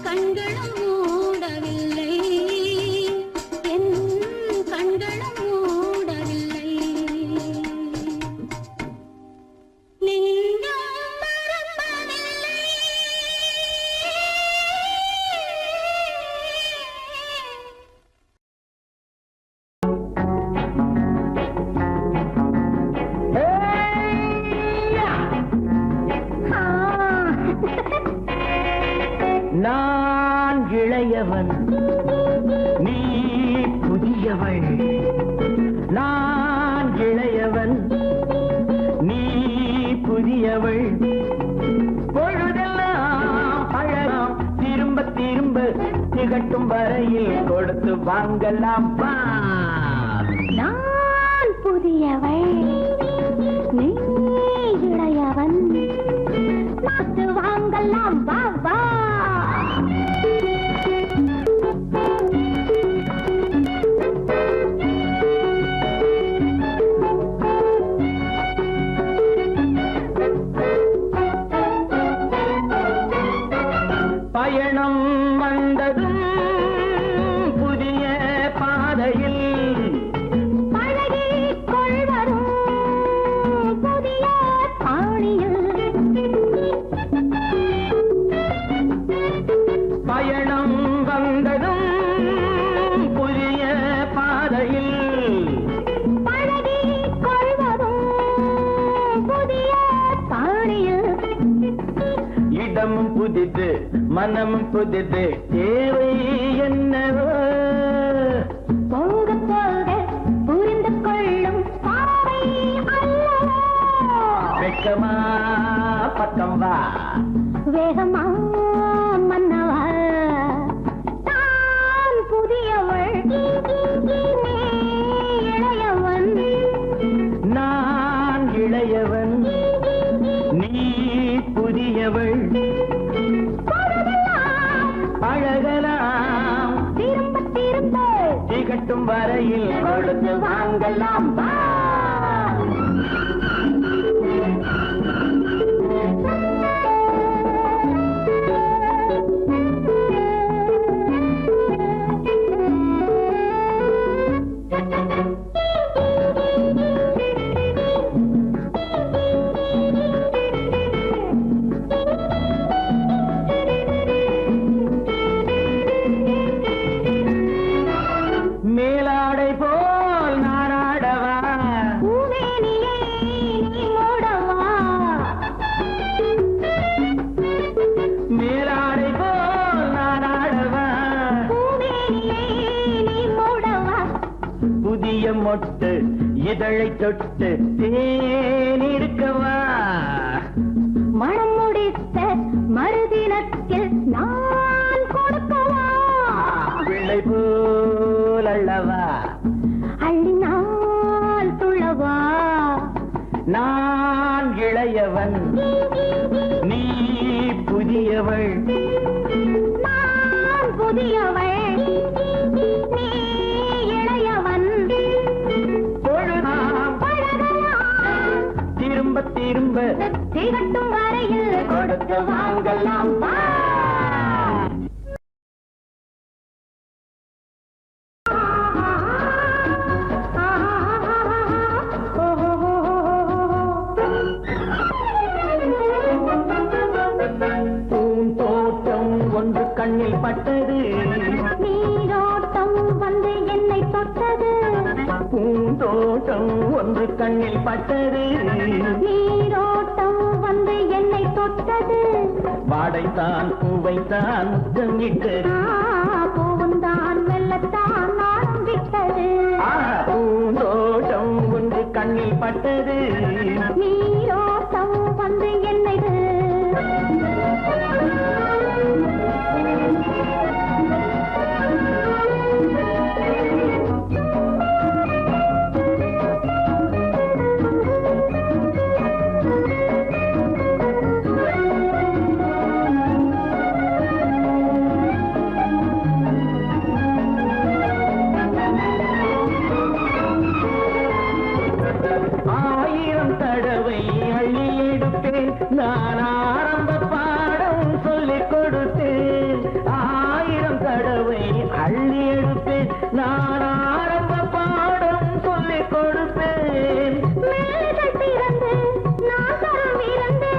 கண்களும் மூடவில்லை, என் கண்களும் மூடவில்லை. நெஞ்சம் மறப்பதில்லை. நான் இளையவன், நீ புதியவள். நான் இளையவன், நீ புதியவள். பொழுதெல்லாம் அழகாம், திரும்ப திரும்ப திகட்டும் வரையில் கொடுத்து வாங்கலாம் வா. நான் புதியவள், நீ இளையவன், பார்த்து வாங்கலாம் வா வா. பயணம் வந்ததும் புதிய பாதையில் பழகிக் கொள்வரும் புதிய பாணியில். பயணம் வந்ததும் புதிய பாதையில் பழகிக் கொள்வரும் புதிய பாணியில். இடமும் புதிது, மனமும் புதிது, தேவை என்னவோ. போக போக புரிந்து கொள்ளும் பாவை அல்லவோ. வெக்கமா பக்கம் வா. வேகமா மன்னவா, நான் புதியவள், நீ இளையவன். நான் இளையவன், நீ புதியவள். அழகலாம் திரும்ப திரும்ப திகட்டும் வரையில் கொடுத்து வாங்கலாம் வா. மேலாடை போல் நானாடவா, பூவேணியை நீ மூடவா. மேலாடை போல் நானாடவா, பூவேணியை நீ மூடவா. புதிய மொட்டு இதழை தொட்டு தேனிருக்கவா. மனம் முடித்த நான் இளையவன் நீ புதியவள் நான் புதியவள் நீ இளையவன் பொழுதாம் பழகலாம் திரும்ப திரும்ப திகட்டும் வரையில் கொடுத்து வாங்கலாம் வா. பூந்தோட்டம் ஒன்று கண்ணில் பட்டது நீரோட்டம் வந்து என்னை தொட்டது பூந்தோட்டம் ஒன்று கண்ணில் பட்டது நீரோட்டம் வந்து என்னை தொட்டது வாடைத்தான் பூவைத்தான் முத்தம் இட்டது பூவுந்தான் மெல்லத்தான் நானும் விட்டது பூந்தோட்டம் ஒன்று கண்ணில் பட்டது நீரோட்டம் வந்து என்னை ஆயிரம் தடவை அள்ளி எடுப்பேன் நான் ஆரம்ப பாடம் சொல்லிக் கொடுத்தேன் ஆயிரம் தடவை அள்ளி எடுப்பேன் நான் ஆரம்ப பாடம் சொல்லிக் கொடுப்பேன் மேலைகள் திறந்து நான் தரும் விருந்து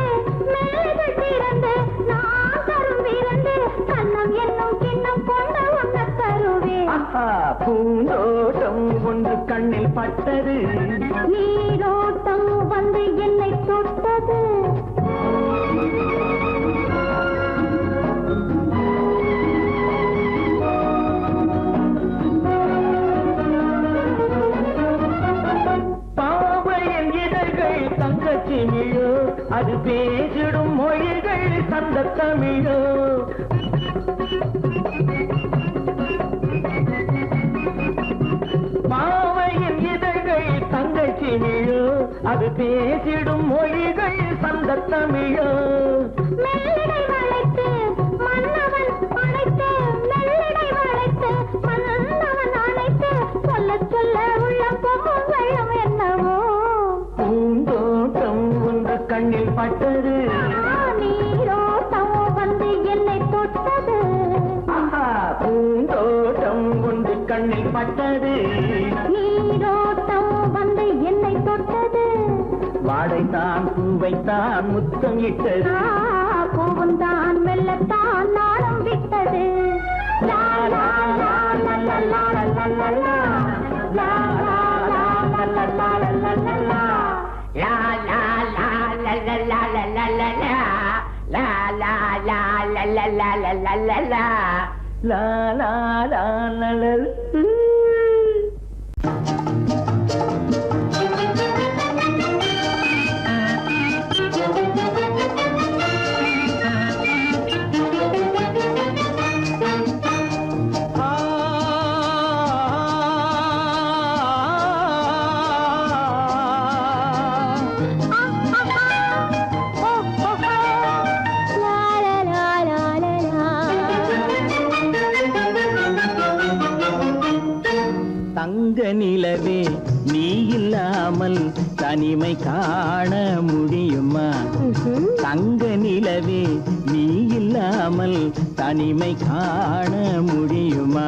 மேலைகள் திறந்து நான் தரும் விருந்து கண்ணம் என்னும் கிண்ணம் கொண்டு உன்ன தருவேன் பூந்தோட்டம் ஒன்று கண்ணில் பட்டது நீரோட்டம் வந்து என்னை தொட்டது பாவையின் இதழ்கள் தங்கச்சிமிழோ அது பேசிடும் மொழிகள் சந்த தமிழோ பாவையின் இதழ்கள் தங்கச்சிமிழோ அது பேசிடும் மொழிகள் சந்த தமிழோ மெல்லிடை வளைத்து மன்னவன் அணைத்து மெல்லிடை வளைத்து மன்னவன் அணைத்து சொல்ல சொல்ல உள்ளம் பொங்கும் வெள்ளம் என்னவோ பூந்தோட்டம் ஒன்று கண்ணில் பட்டது நீரோட்டம் வந்து என்னை தொட்டது பூந்தோட்டம் ஒன்று கண்ணில் பட்டது நீரோட்டம் வந்து என்னை தொட்டது வாடைத்தான் பூவைத்தான் முத்தம் இட்டது பூவுந்தான் மெல்லத்தான் நாளும் விட்டது லா லா லா லா லா லா லா லா லா. லா லா லா லா லா லா லா லா லா லா. La la la la la la la la la la. La la la la la la la la la la. லா லா லா லா லா. தங்க நிலவே நீ இல்லாமல் தனிமை காண முடியுமா தங்க நிலவே நீ இல்லாமல் தனிமை காண முடியுமா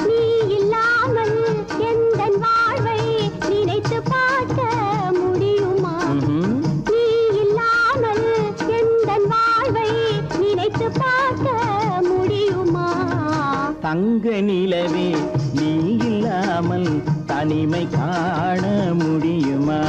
நீ இல்லாமல் எந்தன் வாழ்வை நினைத்து பார்க்க முடியுமா நீ இல்லாமல் எந்தன் வாழ்வை நினைத்து பார்க்க முடியுமா தங்க நிலவே நீ இல்லாமல் தனிமை காண முடியுமா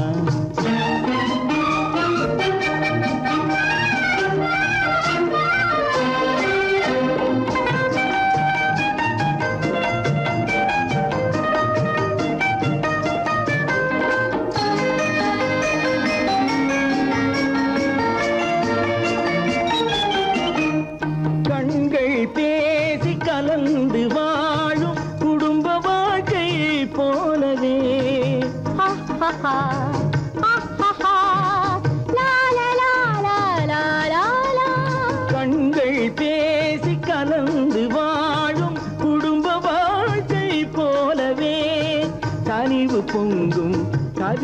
கண்கள் பேசி கலந்து வாழும் குடும்ப வாழ்க்கை போலவே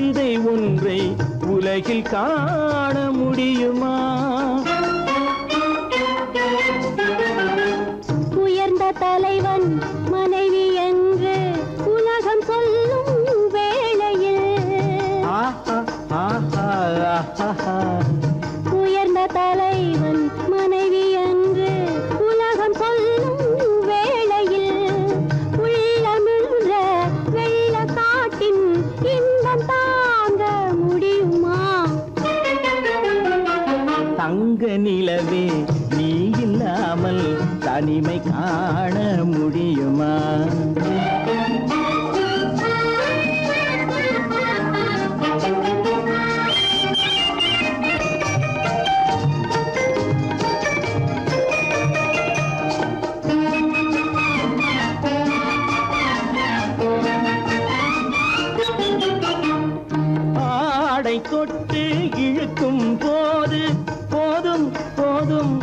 விதை ஒன்றை உலகில் காண முடியுமா? உயர்ந்த தலைவன் மனைவி என்று உலகம் சொல்லும் வேளையில் ஆஹா ஆஹா ஆஹா. உயர்ந்த தலைவன் மனைவி என்று உலகம் சொல்லும் வேளையில் உள்ளமிழ்ற வெள்ள காட்டின் இன்பம் தாங்க முடியுமா? தங்க நிலவே நீ இல்லாமல் தனிமை காண முடியுமா? ஆடை தொட்டு இழுக்கும் போது போதும் போதும்,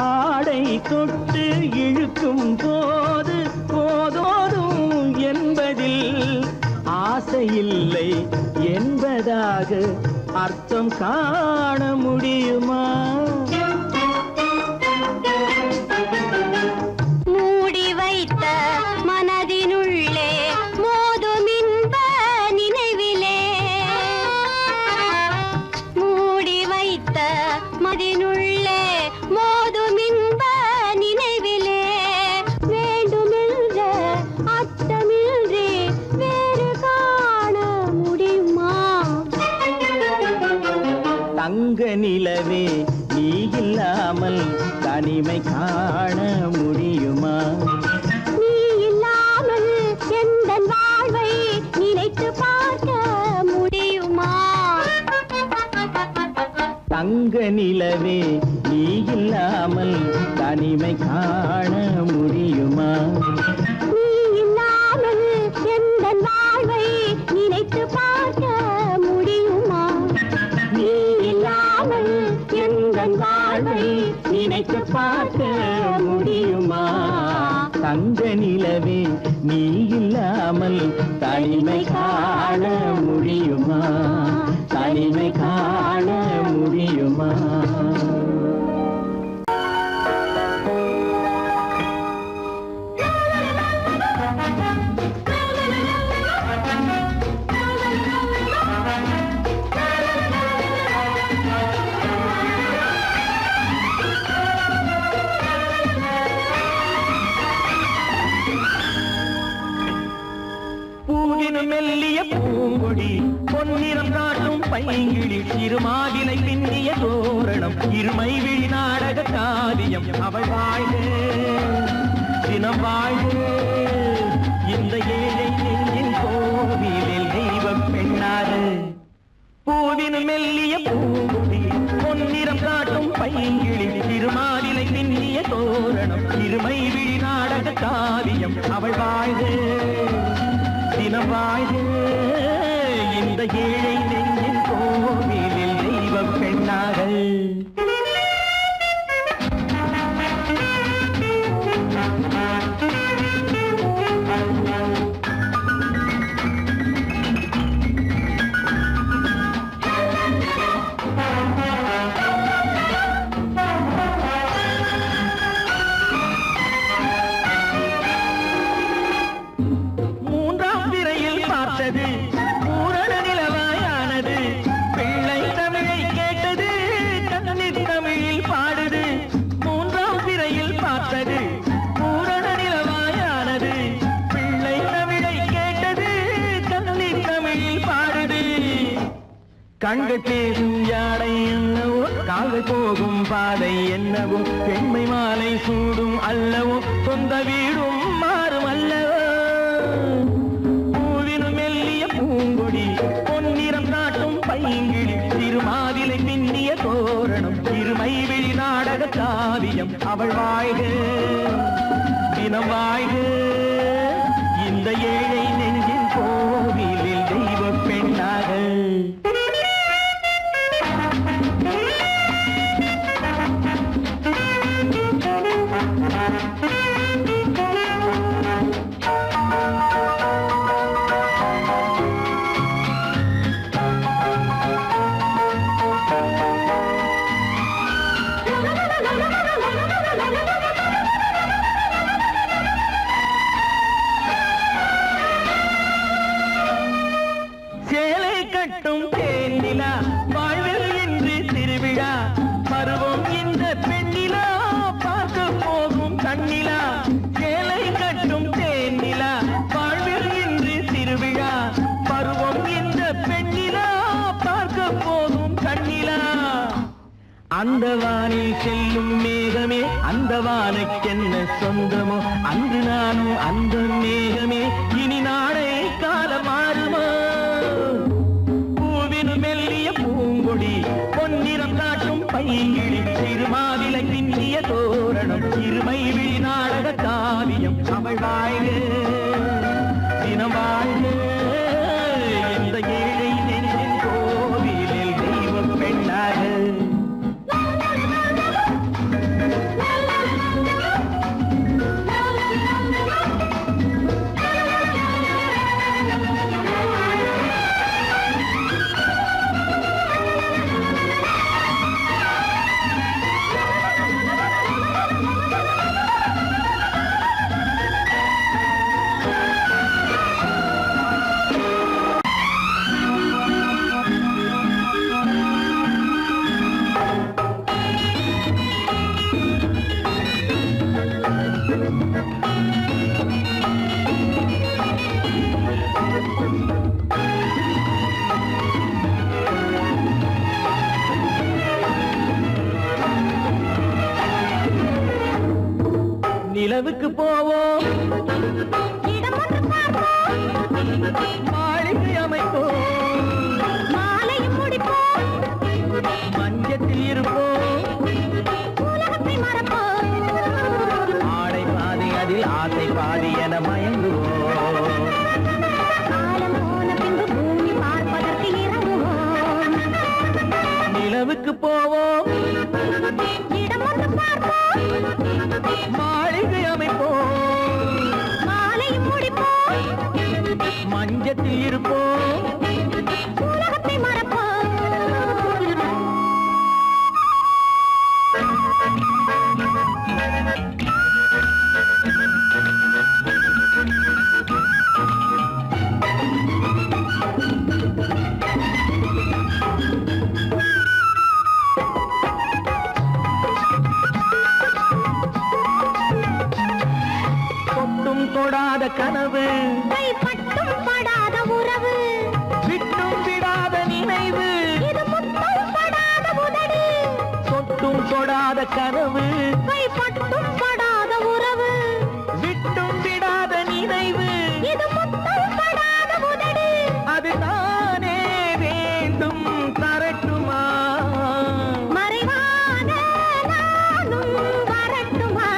ஆடை தொட்டு இழுக்கும் போது போதோதும் என்பதில் ஆசையில்லை என்பதாக அர்த்தம் காண முடியுமா? மூடி வைத்த மனதினுள்ளே மோதும் இன்ப நினைவிலே மூடி வைத்த மனதினுள்ளே மோதும் இன்ப நினைவிலே வேண்டுமென்ற அர்த்தமின்றி வேறு காண முடியுமா? தங்க நிலவே நீ இல்லாமல் தனிமை காண முடியுமா? நீ இல்லாமல் எந்தன் வாழ்வை நினைத்து பார்க்க முடியுமா? தங்க நிலவே நீ இல்லாமல் தனிமை காண முடியுமா? நீ இல்லாமல் எந்தன் வாழ்வை நினைத்து பார்க்க முடியுமா? நீ இல்லாமல் எந்தன் வாழ்வை நினைத்து பார்க்க முடியுமா? தங்க நிலவே நீ இல்லாமல் தனிமை காண முடியுமா? தனிமை காண முடியுமா? பூவினும் மெல்லிய பூங்கொடி பொன்னிறம் காட்டும் பைங்கிழி திருமாவிலை பின்னிய தோரணம் இருமை விழி நாடக காவியம் அவள் வாழ்க தினம் வாழ்க இந்த ஏழை நெஞ்சின் கோவிலில் தெய்வம் பெண்ணாக. பூவினும் மெல்லிய பூங்கொடி பொன்னிறம் காட்டும் பைங்கிழி திருமாவிலை பின்னிய தோரணம் இருமை விழி நாடக காவியம் அவள் வாழ்க தினம் வாழ்க இந்த ஏழை நெஞ்சின் கோவிலில் தெய்வம் பெண்ணாக. மூன்றாம் திரையில் பார்த்தது பூரண நிலவாயானது பிள்ளை தமிழை கேட்டது கண்ணீர் தமிழில் பாடுது. மூன்றாம் திரையில் பார்த்தது பூரண நிலவாயானது பிள்ளை தமிழை கேட்டது கண்ணீர் தமிழில் பாடுது. கண்கள் பேசும் யாடை என்னவோ கால்கள் போகும் பாதை என்னவோ பெண்மை மாலை சூடும் அல்லவோ சொந்த வீடும் மாறும் அல்லவோ. பூவினும் மெல்லிய பூங்கொடி பொன்னிறம் காட்டும் பைங்கிழி திருமாவிலை பின்னிய தோரணம் இருமை விழி நாடக காவியம் அவள் வாழ்க தினம் வாழ்க இந்த ஏழை நெஞ்சின் கோவிலில் தெய்வ பெண்ணாக. கட்டும் தேனிலா வாழ்வில் என்று திருவிழா பருவம் இந்த பெண்ணிலா பார்க்க போகும் கண்ணிலா சேலை கட்டும் தேனிலா வாழ்வில் என்று திருவிழா பருவம் இந்த பெண்ணிலா பார்க்க போகும் கண்ணிலா அந்த வானில் செல்லும் மேகமே அந்த வானுக்கென்ன சொந்தமோ அன்று நானும் அந்த மேகமே இனி நாளை காலம் மாறுமோ பூவினு மெல்லிய பூங்கொடி பொன்னிறம் காட்டும் பைங்கிழி சிறுமாவிலை பின்னிய தோரணம் சிறுமை விழி நாடக காவியம் அவள் வாழ்க தினம் வாழ்க இந்த ஏழை நெஞ்சின் கோவிலில் தெய்வ பெண்ணாக நிலவுக்கு போவோம் மாளிகை அமைப்போம் மாலையும் முடிப்போம் மஞ்சத்தில் இருப்போம் உலகத்தை மறப்போம் ஆடை பாதி அதில் ஆசை பாதி என மயங்குவோம் காலம் போன பின்பு பூமி பார்ப்பதற்கு இறங்குவோம் நிலவுக்கு போவோம் இடம் ஒன்று பார்ப்போம் மாளிகை அமைப்போம் மாலையும் முடிப்போம் மஞ்சத்தில் இருப்போம் உலகத்தை மறப்போம் தொட்டும் தொடாத கனவு கைப்பட்டும் படாத உறவு விட்டும் விடாத நினைவு இது முத்தம் படாத உதடு தொட்டும் தொடாத கனவு கைப்பட்டும் படாத உறவு விட்டும் விடாத நினைவு இது முத்தம் படாத உதடு அது தானே வேண்டும் தரட்டுமா மறைவான நானும் வரட்டுமா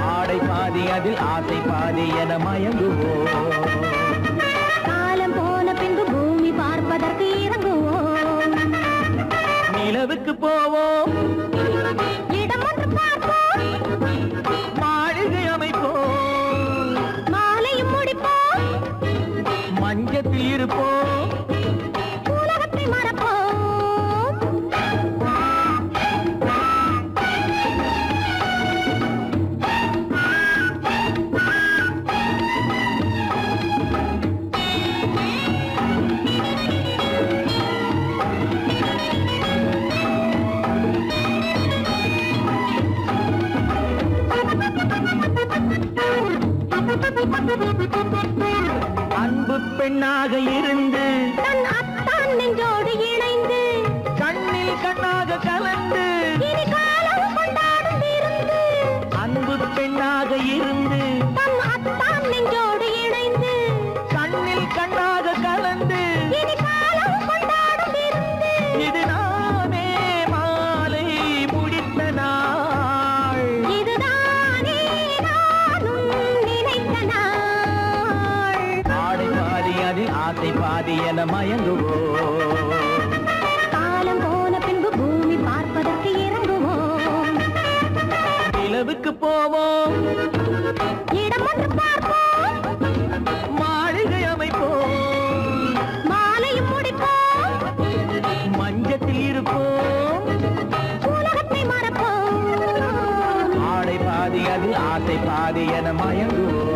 ஆடை பாதி அதில் ஆசை பாதி என மயங்குவோம் காலம் போன பின்பு பூமி பார்ப்பதற்கு இறங்குவோம் நிலவுக்கு போவோம் இடம் ஒன்று பார்ப்போம் மாளிகை அமைப்போம் மாலையும் முடிப்போம் மஞ்சத்தில் இருப்போம் உலகத்தை மறப்போம் அன்பு பெண்ணாக இருந்து தன் அத்தான் நெஞ்சோடு இணைந்து கண்ணில் கண்ணாக கலந்து இனி காலம் கொண்டாடும் விருந்து அன்பு பெண்ணாக இருந்து தன் அத்தான் நெஞ்சோடு இணைந்து கண்ணில் கண்ணாக கலந்து இனி காலம் கொண்டாடும் விருந்து இது நானே மாலை முடித்த நாள் இதுதானே நானும் நினைத்த நாள் ஆடை பாதி அதில் ஆசை பாதி என மயங்குவோம் காலம் போன பின்பு பூமி பார்ப்பதற்கு இறங்குவோம் நிலவுக்கு போவோம் இடம் ஒன்று பார்ப்போம் மாளிகை அமைப்போம் மாலையும் முடிப்போம் மஞ்சத்தில் இருப்போம் உலகத்தை மறப்போம் ஆடை பாதி அதில் ஆசை பாதி என மயங்குவோம்